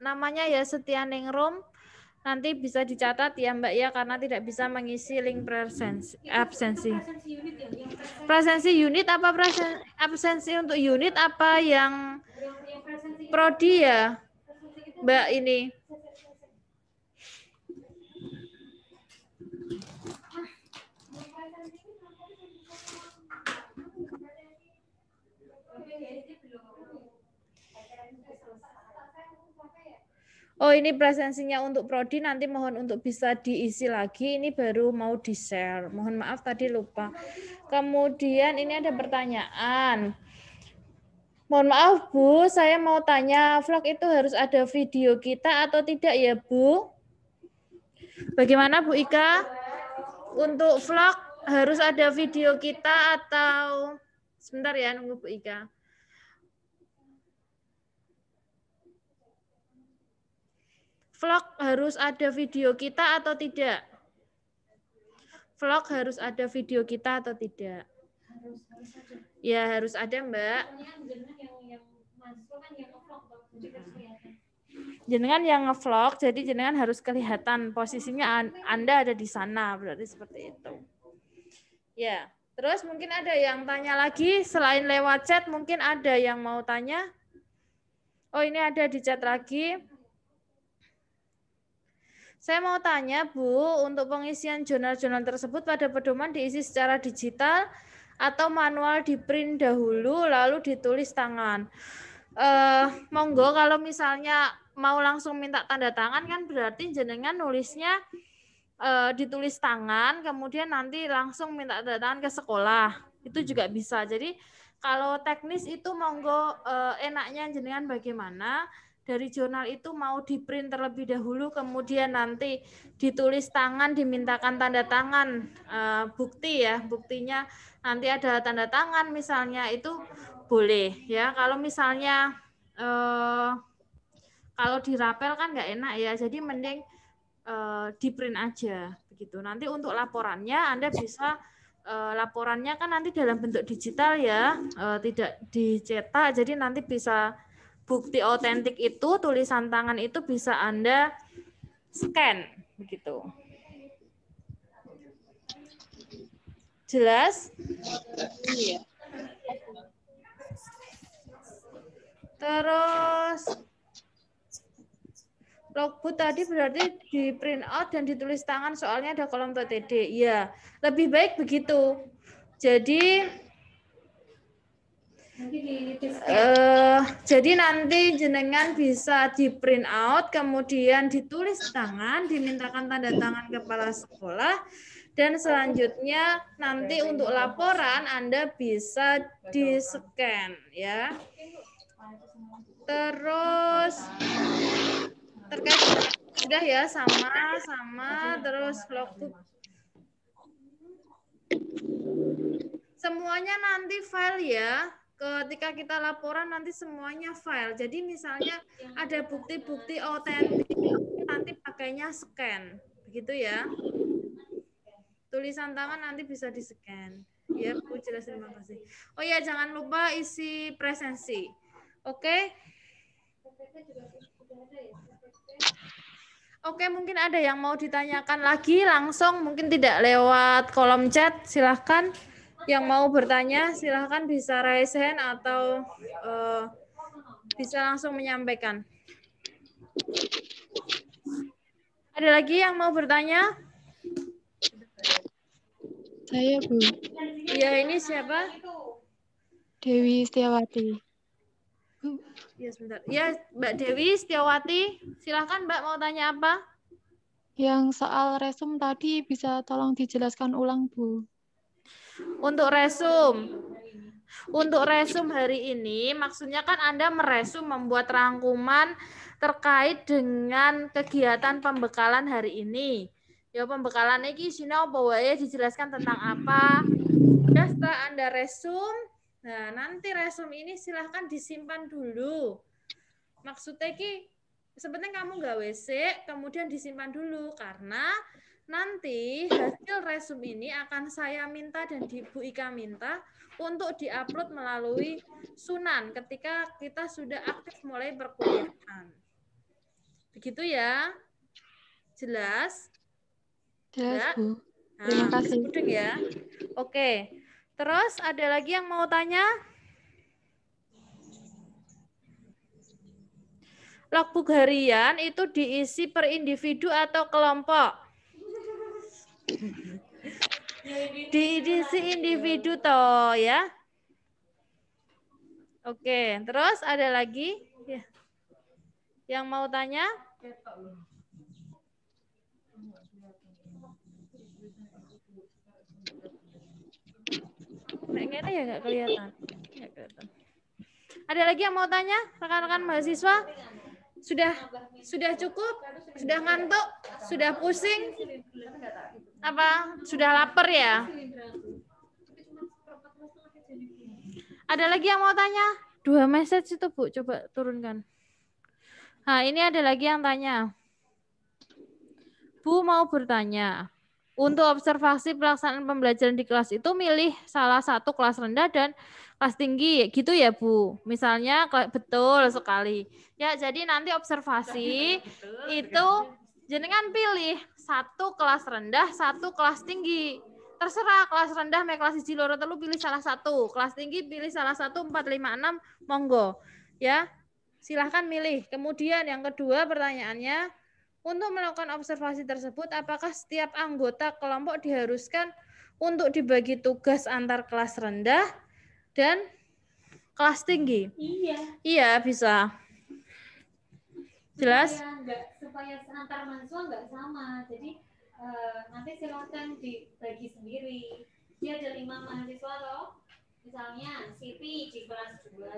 namanya ya Setianingrum. Nanti bisa dicatat ya Mbak ya, karena tidak bisa mengisi link absensi. Presensi unit apa absensi untuk unit apa yang prodi ya Mbak ini? Oh, ini presensinya untuk prodi, nanti mohon untuk bisa diisi lagi. Ini baru mau di-share. Mohon maaf tadi lupa. Kemudian ini ada pertanyaan. Mohon maaf Bu, saya mau tanya, vlog itu harus ada video kita atau tidak ya Bu? Bagaimana Bu Ika? Untuk vlog harus ada video kita atau... Sebentar ya, nunggu Bu Ika. Vlog harus ada video kita atau tidak? Vlog harus ada video kita atau tidak? Ya, harus ada, Mbak. Jenengan yang nge-vlog, jadi jenengan harus kelihatan posisinya Anda ada di sana, berarti seperti itu. Ya, terus mungkin ada yang tanya lagi, selain lewat chat, mungkin ada yang mau tanya? Oh, ini ada di chat lagi. Saya mau tanya, Bu, untuk pengisian jurnal-jurnal tersebut pada pedoman diisi secara digital atau manual di print dahulu lalu ditulis tangan? Monggo kalau misalnya mau langsung minta tanda tangan kan berarti jenengan nulisnya ditulis tangan, kemudian nanti langsung minta tanda tangan ke sekolah. Itu juga bisa. Jadi kalau teknis itu monggo enaknya jenengan bagaimana? Dari jurnal itu mau di print terlebih dahulu, kemudian nanti ditulis tangan, dimintakan tanda tangan, bukti ya, buktinya nanti ada tanda tangan misalnya, itu boleh ya. Kalau misalnya kalau dirapel kan nggak enak ya, jadi mending di print aja begitu. Nanti untuk laporannya Anda bisa laporannya kan nanti dalam bentuk digital ya, tidak dicetak, jadi nanti bisa bukti otentik itu, tulisan tangan itu bisa Anda scan begitu. Jelas? Terus logbook tadi berarti di print out dan ditulis tangan soalnya ada kolom .td. Iya, lebih baik begitu. Jadi jadi nanti jenengan bisa di print out, kemudian ditulis tangan, dimintakan tanda tangan kepala sekolah, dan selanjutnya nanti untuk laporan Anda bisa di-scan ya. Terus terkait sudah ya, sama terus logbook. Semuanya nanti file ya. Ketika kita laporan nanti semuanya file. Jadi misalnya ada bukti-bukti otentik, nanti pakainya scan. Begitu ya. Tulisan tangan nanti bisa di-scan. Ya, Bu, jelas, terima kasih. Oh ya, jangan lupa isi presensi. Oke? Oke, mungkin ada yang mau ditanyakan lagi langsung, mungkin tidak lewat kolom chat, silahkan. Yang mau bertanya, silahkan bisa raise hand atau bisa langsung menyampaikan. Ada lagi yang mau bertanya? Saya, Bu. Iya, ini siapa? Dewi Setiawati. Ya, sebentar. Ya, Mbak Dewi Setiawati. Silahkan, Mbak, mau tanya apa? Yang soal resum tadi bisa tolong dijelaskan ulang, Bu. Untuk resum hari ini, maksudnya kan Anda meresum, membuat rangkuman terkait dengan kegiatan pembekalan hari ini. Ya, pembekalan ini isinya apa wae, dijelaskan tentang apa. Sudah setelah Anda resum, nah nanti resum ini silahkan disimpan dulu. Maksudnya ki sebenarnya kamu nggak WC, kemudian disimpan dulu karena nanti hasil resum ini akan saya minta dan Bu Ika minta untuk diupload melalui Sunan ketika kita sudah aktif mulai perkuliahan. Begitu ya? Jelas? Jelas, Bu. Nah, Terima kasih. mudeng ya. Oke. Terus ada lagi yang mau tanya? Logbook harian itu diisi per individu atau kelompok? Diisi individu toh ya. Oke, terus ada lagi ya. Yang mau tanya? Kayaknya ya nggak kelihatan. Nggak kelihatan. Ada lagi yang mau tanya? Rekan-rekan mahasiswa? Sudah cukup? Sudah ngantuk? Sudah pusing? Apa? Sudah lapar ya? Ada lagi yang mau tanya? 2 message itu, Bu. Coba turunkan. Nah, ini ada lagi yang tanya. Bu mau bertanya. Untuk observasi pelaksanaan pembelajaran di kelas itu milih salah satu kelas rendah dan kelas tinggi, gitu ya Bu? Misalnya, betul sekali. Ya, jadi nanti observasi itu jenengan pilih satu kelas rendah, satu kelas tinggi. Terserah kelas rendah, kelas 1 loro telu pilih salah satu. Kelas tinggi pilih salah satu, 4, 5, 6, monggo. Ya, silahkan milih. Kemudian yang kedua pertanyaannya, untuk melakukan observasi tersebut, apakah setiap anggota kelompok diharuskan untuk dibagi tugas antar kelas rendah dan kelas tinggi? Iya. Iya, bisa. Jelas? Supaya antar mahasiswa nggak sama. Jadi nanti silakan dibagi sendiri. Dia ada 5 mahasiswa loh. Misalnya Siti di kelas 2,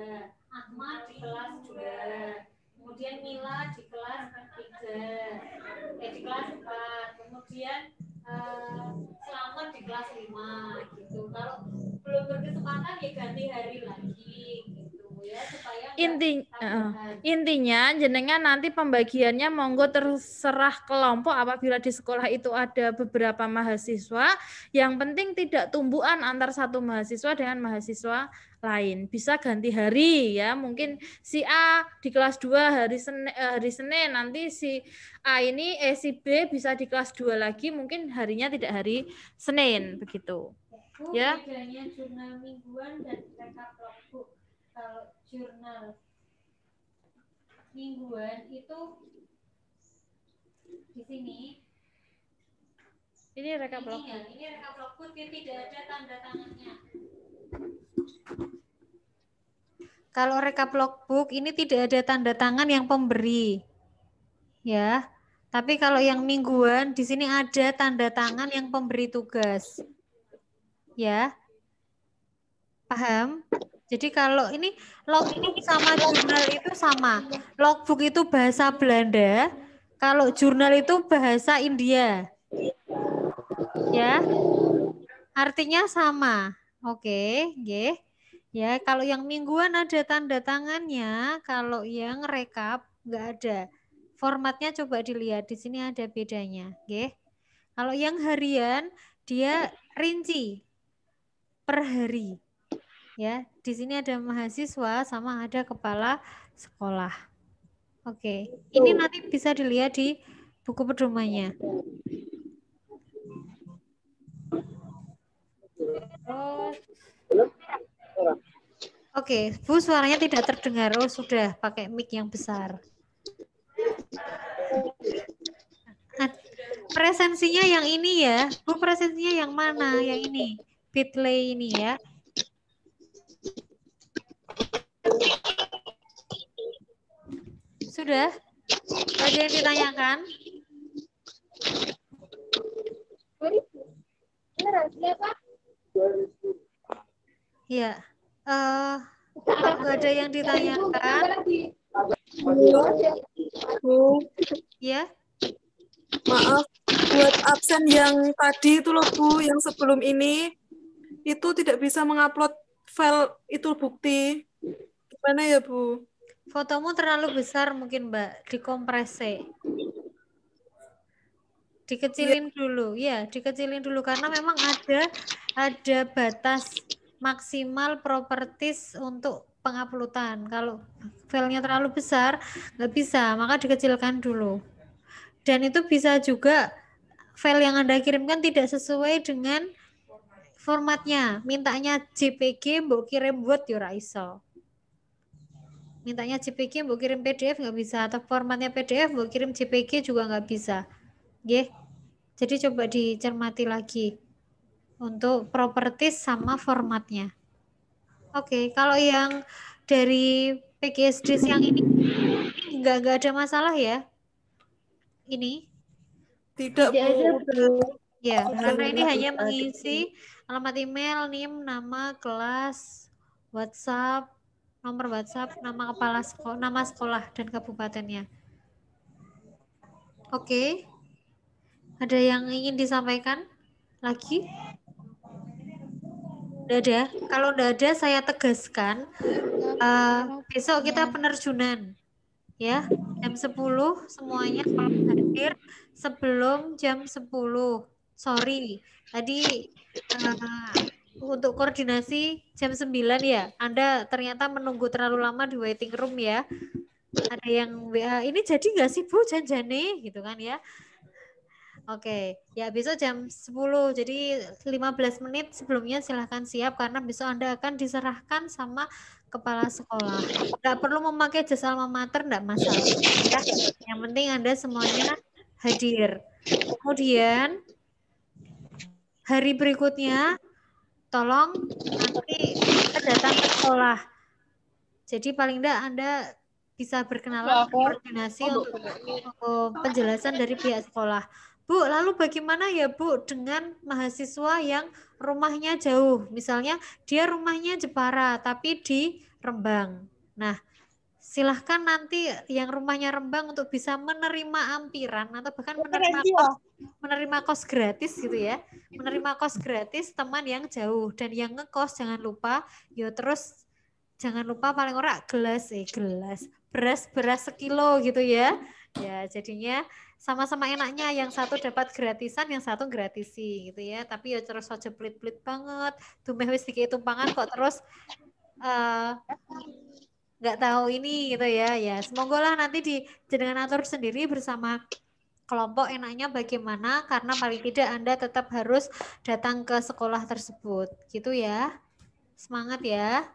Ahmad di kelas 2. Kemudian Mila di kelas 3, di kelas 4, kemudian Selamat di kelas 5 gitu. Kalau belum berkesempatan ya ganti hari lagi gitu ya, supaya intinya jenengan nanti pembagiannya monggo terserah kelompok. Apabila di sekolah itu ada beberapa mahasiswa, yang penting tidak tumbuhan antar satu mahasiswa dengan mahasiswa lain. Bisa ganti hari ya, mungkin si A di kelas 2 hari Senin, nanti si A si B bisa di kelas 2 lagi, mungkin harinya tidak hari Senin begitu. Bu, Ya. bedanya jurnal mingguan dan rekap logbook. Kalau jurnal mingguan itu di sini. Ini rekap Ini logbook. ya, ini rekap logbook dia tidak ada tanda tangannya. Kalau rekap logbook ini tidak ada tanda tangan yang pemberi. Ya. Tapi kalau yang mingguan di sini ada tanda tangan yang pemberi tugas. Ya. Paham? Jadi kalau ini logbook sama jurnal itu sama. Logbook itu bahasa Belanda, kalau jurnal itu bahasa India. Ya. Artinya sama. Oke, nggih. Ya, kalau yang mingguan ada tanda tangannya, kalau yang rekap nggak ada. Formatnya coba dilihat, di sini ada bedanya, nggih. Kalau yang harian dia rinci per hari. Ya, di sini ada mahasiswa sama ada kepala sekolah. Oke, ini nanti bisa dilihat di buku pedomannya. Oke, Bu, suaranya tidak terdengar. Oh, sudah pakai mic yang besar. Nah, presensinya yang ini ya. Bu, presensinya yang mana? Yang ini. Bitly ini ya. Sudah? Ada yang ditanyakan? Ya. Kalau nggak ada yang ditanyakan, Bu, ya. maaf, buat absen yang tadi itu loh Bu, yang sebelum ini, itu tidak bisa mengupload file itu bukti. Gimana ya Bu? Fotomu terlalu besar mungkin Mbak, dikompresi. Dikecilin dulu, ya, dikecilin dulu karena memang ada batas maksimal properties untuk penguploadan. Kalau filenya terlalu besar, nggak bisa, maka dikecilkan dulu. Dan itu bisa juga file yang Anda kirimkan tidak sesuai dengan formatnya. Mintanya JPG, mbok kirim Word ya ora iso. Mintanya JPG, mbok kirim PDF nggak bisa. Atau formatnya PDF, mbok kirim JPG juga nggak bisa. Nggih. Jadi coba dicermati lagi untuk properties sama formatnya. Oke, kalau yang dari PGSD yang ini nggak ada masalah ya? Ini? Tidak Bu. Ya, Sudah karena ini hanya ada. mengisi alamat email, NIM, nama, kelas, WhatsApp, nomor WhatsApp, nama kepala sekolah, nama sekolah dan kabupatennya. Oke. Ada yang ingin disampaikan lagi? Tidak ada. Kalau tidak ada, saya tegaskan besok kita penerjunan, ya. Jam 10 semuanya hadir sebelum jam 10. Sorry, tadi untuk koordinasi jam 9 ya. Anda ternyata menunggu terlalu lama di waiting room ya. Ada yang WA, ini jadi nggak sih Bu janjane gitu kan ya. Oke, ya besok jam 10, jadi 15 menit sebelumnya silahkan siap karena besok Anda akan diserahkan sama kepala sekolah. Nggak perlu memakai jasa alma mater, nggak masalah. Ya. Yang penting Anda semuanya hadir. Kemudian hari berikutnya tolong nanti datang ke sekolah. Jadi paling enggak Anda bisa berkenalan koordinasi untuk penjelasan dari pihak sekolah. Bu, lalu bagaimana ya Bu dengan mahasiswa yang rumahnya jauh? Misalnya dia rumahnya Jepara tapi di Rembang. Nah, silahkan nanti yang rumahnya Rembang untuk bisa menerima ampiran atau bahkan menerima kos gratis gitu ya. Menerima kos gratis teman yang jauh dan yang ngekos jangan lupa yo terus jangan lupa paling ora beras sekilo gitu ya. Ya, jadinya sama-sama enaknya yang satu dapat gratisan, yang satu gratisi gitu ya. Tapi ya terus aja pelit-pelit banget. Tumeh wis dikei tumpangan kok terus nggak tahu ini gitu ya. Ya, semoga lah nanti di jenengan atur sendiri bersama kelompok enaknya bagaimana, karena paling tidak Anda tetap harus datang ke sekolah tersebut. Gitu ya. Semangat ya.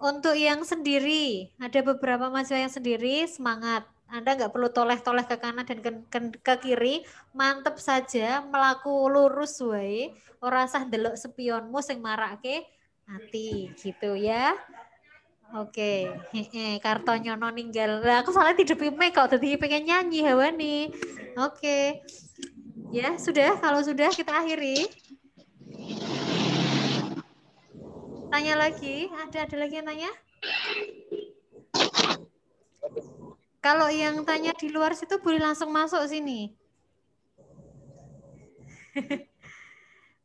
Untuk yang sendiri, ada beberapa mahasiswa yang sendiri, semangat. Anda nggak perlu toleh-toleh ke kanan dan ke kiri, mantep saja, melaku lurus wae, ora usah ndelok spionmu sing marake hati, gitu ya. Oke, karto nyono ninggal. Lah aku soalnya tidur pime kok, tadi pengen nyanyi hawani. Oke. Ya, sudah, kalau sudah kita akhiri. Tanya lagi, ada lagi yang tanya? Kalau yang tanya di luar situ boleh langsung masuk sini.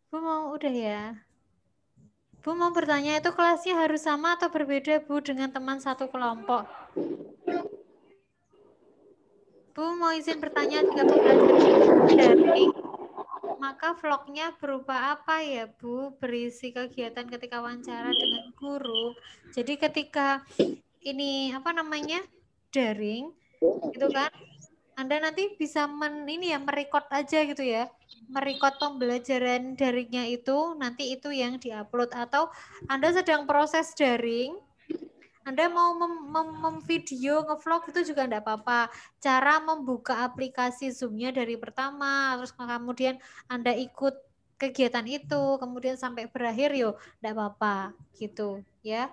Bu mau udah ya? Bu mau bertanya itu kelasnya harus sama atau berbeda Bu dengan teman satu kelompok? Bu mau izin bertanya jika pembelajaran daring, maka vlognya berupa apa ya Bu? Berisi kegiatan ketika wawancara dengan guru. Jadi ketika ini apa namanya daring, gitu kan? Anda nanti bisa merecord aja gitu ya, merecord pembelajaran daringnya itu, nanti itu yang diupload. Atau Anda sedang proses daring, Anda mau memvideo, ngevlog itu juga enggak apa-apa. Cara membuka aplikasi Zoom-nya dari pertama, terus kemudian Anda ikut kegiatan itu, kemudian sampai berakhir yo enggak apa-apa gitu ya.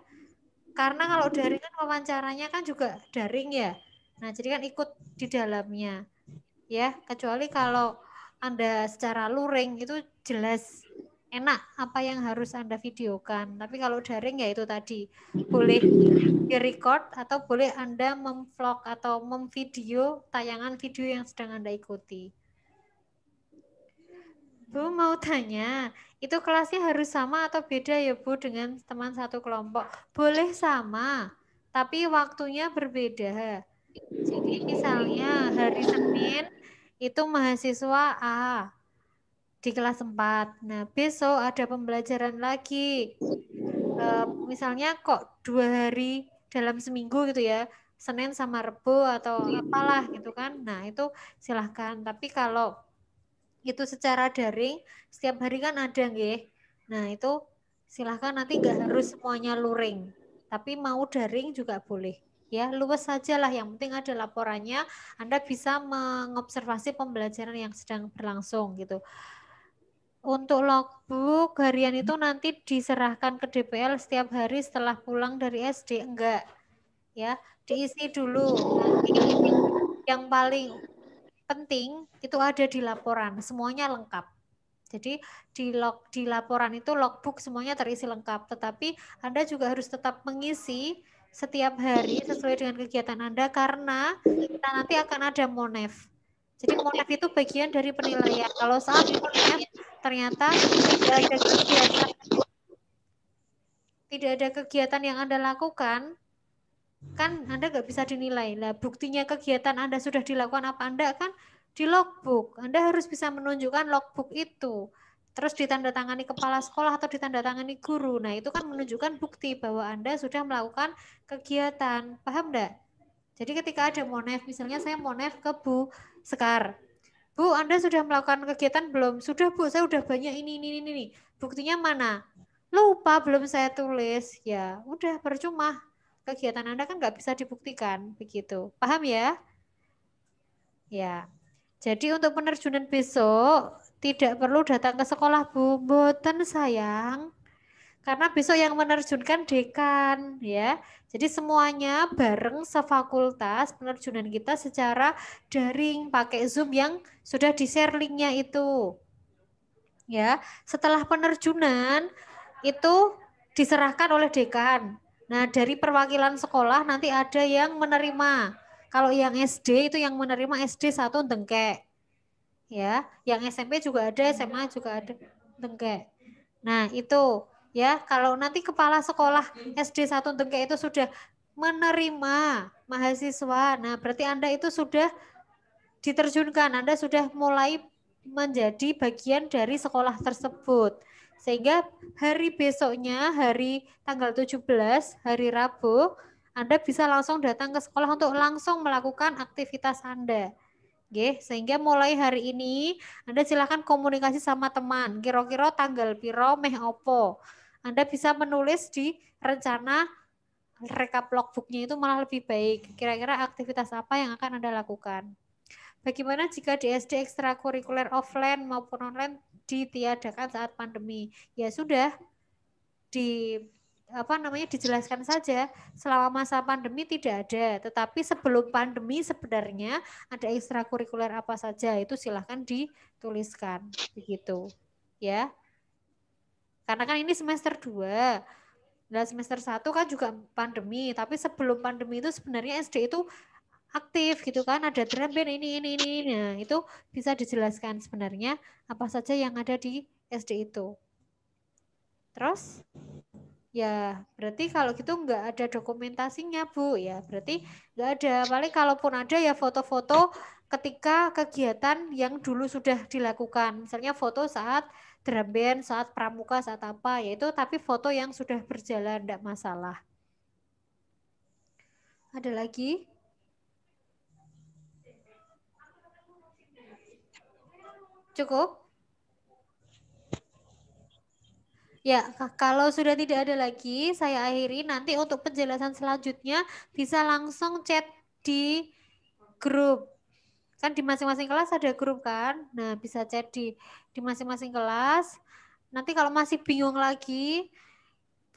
Karena kalau daring kan wawancaranya kan juga daring ya. Nah, jadi kan ikut di dalamnya. Ya, kecuali kalau Anda secara luring itu jelas enak apa yang harus Anda videokan. Tapi kalau daring ya itu tadi, boleh di-record atau boleh Anda memvlog atau memvideo tayangan video yang sedang Anda ikuti. Bu mau tanya, itu kelasnya harus sama atau beda ya Bu dengan teman satu kelompok? Boleh sama, tapi waktunya berbeda. Jadi misalnya hari Senin itu mahasiswa A di kelas 4. Nah besok ada pembelajaran lagi. Misalnya kok 2 hari dalam seminggu gitu ya, Senin sama Rebo atau apalah gitu kan. Nah itu silahkan. Tapi kalau itu secara daring, setiap hari kan ada nggih. Nah itu silahkan, nanti nggak harus semuanya luring. Tapi mau daring juga boleh. Ya, luwes saja lah, yang penting ada laporannya, Anda bisa mengobservasi pembelajaran yang sedang berlangsung gitu. Untuk logbook harian itu nanti diserahkan ke DPL setiap hari setelah pulang dari SD, enggak. Ya, diisi dulu. Nanti yang paling penting itu ada di laporan, semuanya lengkap. Jadi di laporan itu logbook semuanya terisi lengkap, tetapi Anda juga harus tetap mengisi setiap hari sesuai dengan kegiatan Anda, karena kita nanti akan ada monef. Jadi monef itu bagian dari penilaian. Kalau saat monef ternyata tidak ada kegiatan yang Anda lakukan, kan Anda nggak bisa dinilai. Nah, buktinya kegiatan Anda sudah dilakukan apa Anda kan di logbook. Anda harus bisa menunjukkan logbook itu. Terus ditandatangani kepala sekolah atau ditandatangani guru. Nah, itu kan menunjukkan bukti bahwa Anda sudah melakukan kegiatan. Paham enggak? Jadi ketika ada monef, misalnya saya monef ke Bu Sekar. Bu, Anda sudah melakukan kegiatan belum? Sudah Bu, saya udah banyak ini. Buktinya mana? Lupa, belum saya tulis. Ya, udah percuma. Kegiatan Anda kan nggak bisa dibuktikan. Begitu. Paham ya? Ya. Jadi untuk penerjunan besok, tidak perlu datang ke sekolah Bu. Mboten sayang. Karena besok yang menerjunkan dekan ya. Jadi semuanya bareng sefakultas penerjunan kita secara daring pakai Zoom yang sudah di-share linknya itu. Ya, setelah penerjunan itu diserahkan oleh dekan. Nah, dari perwakilan sekolah nanti ada yang menerima. Kalau yang SD itu yang menerima SD 1 Dengkek. Ya, yang SMP juga ada, SMA juga ada Dengkek. Nah, itu ya, kalau nanti kepala sekolah SD 1 Dengkek itu sudah menerima mahasiswa, nah berarti Anda itu sudah diterjunkan, Anda sudah mulai menjadi bagian dari sekolah tersebut. Sehingga hari besoknya, hari tanggal 17, hari Rabu, Anda bisa langsung datang ke sekolah untuk langsung melakukan aktivitas Anda. Nggih, sehingga mulai hari ini Anda silakan komunikasi sama teman. Kira-kira tanggal piro meh opo. Anda bisa menulis di rencana rekap logbooknya itu malah lebih baik. Kira-kira aktivitas apa yang akan Anda lakukan. Bagaimana jika di SD ekstrakurikuler offline maupun online ditiadakan saat pandemi? Ya sudah, dijelaskan saja selama masa pandemi tidak ada, tetapi sebelum pandemi sebenarnya ada ekstrakurikuler apa saja itu silahkan dituliskan begitu ya, karena kan ini semester 2 dan semester 1 kan juga pandemi, tapi sebelum pandemi itu sebenarnya SD itu aktif gitu kan, ada drum band ini. Nah itu bisa dijelaskan sebenarnya apa saja yang ada di SD itu. Terus ya berarti kalau gitu nggak ada dokumentasinya Bu, ya berarti nggak ada. Paling kalaupun ada ya foto-foto ketika kegiatan yang dulu sudah dilakukan. Misalnya foto saat drum band, saat pramuka, saat apa, yaitu tapi foto yang sudah berjalan, tidak masalah. Ada lagi? Cukup? Ya, kalau sudah tidak ada lagi, saya akhiri. Nanti untuk penjelasan selanjutnya bisa langsung chat di grup. Kan di masing-masing kelas ada grup kan? Nah, bisa chat di masing-masing kelas. Nanti kalau masih bingung lagi,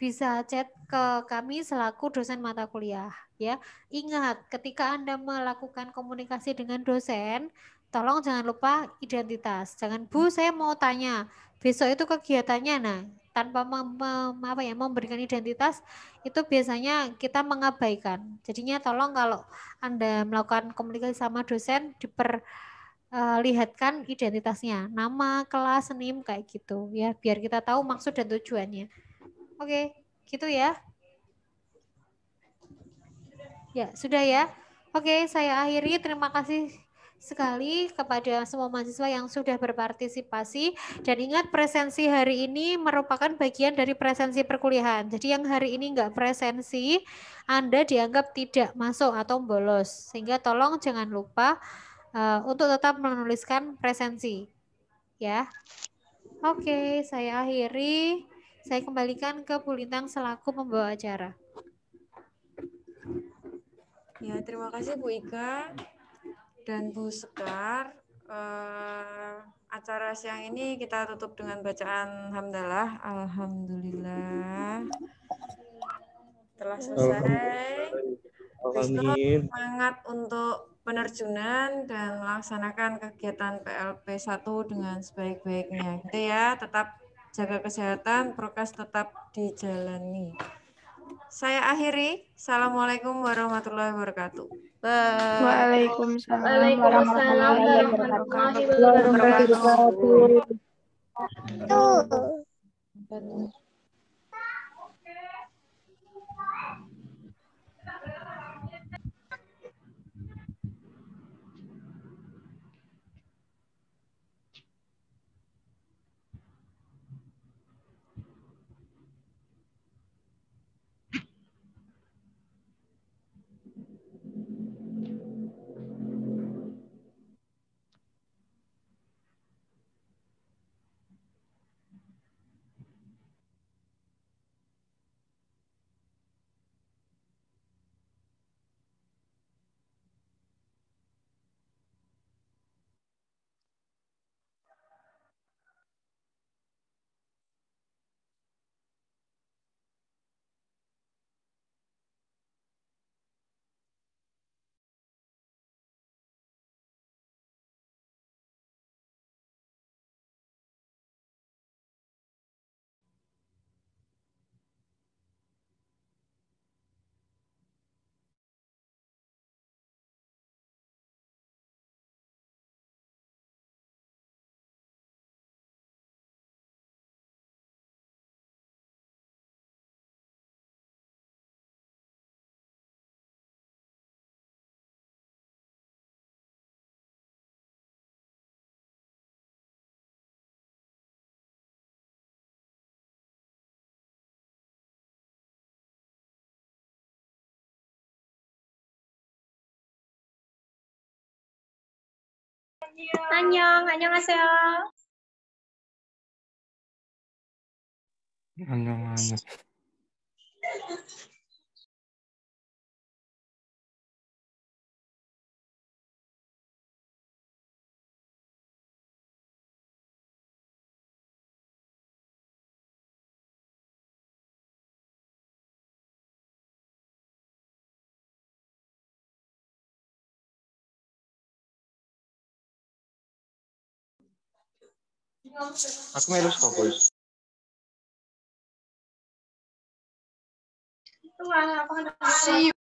bisa chat ke kami selaku dosen mata kuliah. Ya, ingat ketika Anda melakukan komunikasi dengan dosen, tolong jangan lupa identitas. Jangan, Bu, saya mau tanya, besok itu kegiatannya. Nah, tanpa memberikan identitas itu biasanya kita mengabaikan. Jadinya tolong kalau Anda melakukan komunikasi sama dosen diperlihatkan identitasnya, nama, kelas, NIM kayak gitu ya, biar kita tahu maksud dan tujuannya. Oke, gitu ya. Ya, sudah ya. Oke, saya akhiri. Terima kasih sekali kepada semua mahasiswa yang sudah berpartisipasi, dan ingat presensi hari ini merupakan bagian dari presensi perkuliahan. Jadi yang hari ini enggak presensi, Anda dianggap tidak masuk atau bolos, sehingga tolong jangan lupa untuk tetap menuliskan presensi ya. Oke, saya akhiri. Saya kembalikan ke Bu Lintang selaku pembawa acara. Ya, terima kasih Bu Ika dan Bu Sekar. Acara siang ini kita tutup dengan bacaan hamdalah. Alhamdulillah telah selesai. Besok semangat untuk penerjunan dan melaksanakan kegiatan PLP 1 dengan sebaik-baiknya. Gitu ya, tetap jaga kesehatan, prokes tetap dijalani. Saya akhiri. Assalamualaikum warahmatullahi wabarakatuh. Bye. Waalaikumsalam warahmatullahi wabarakatuh. 안녕하세요. 안녕. Aku melu saka wis. See you.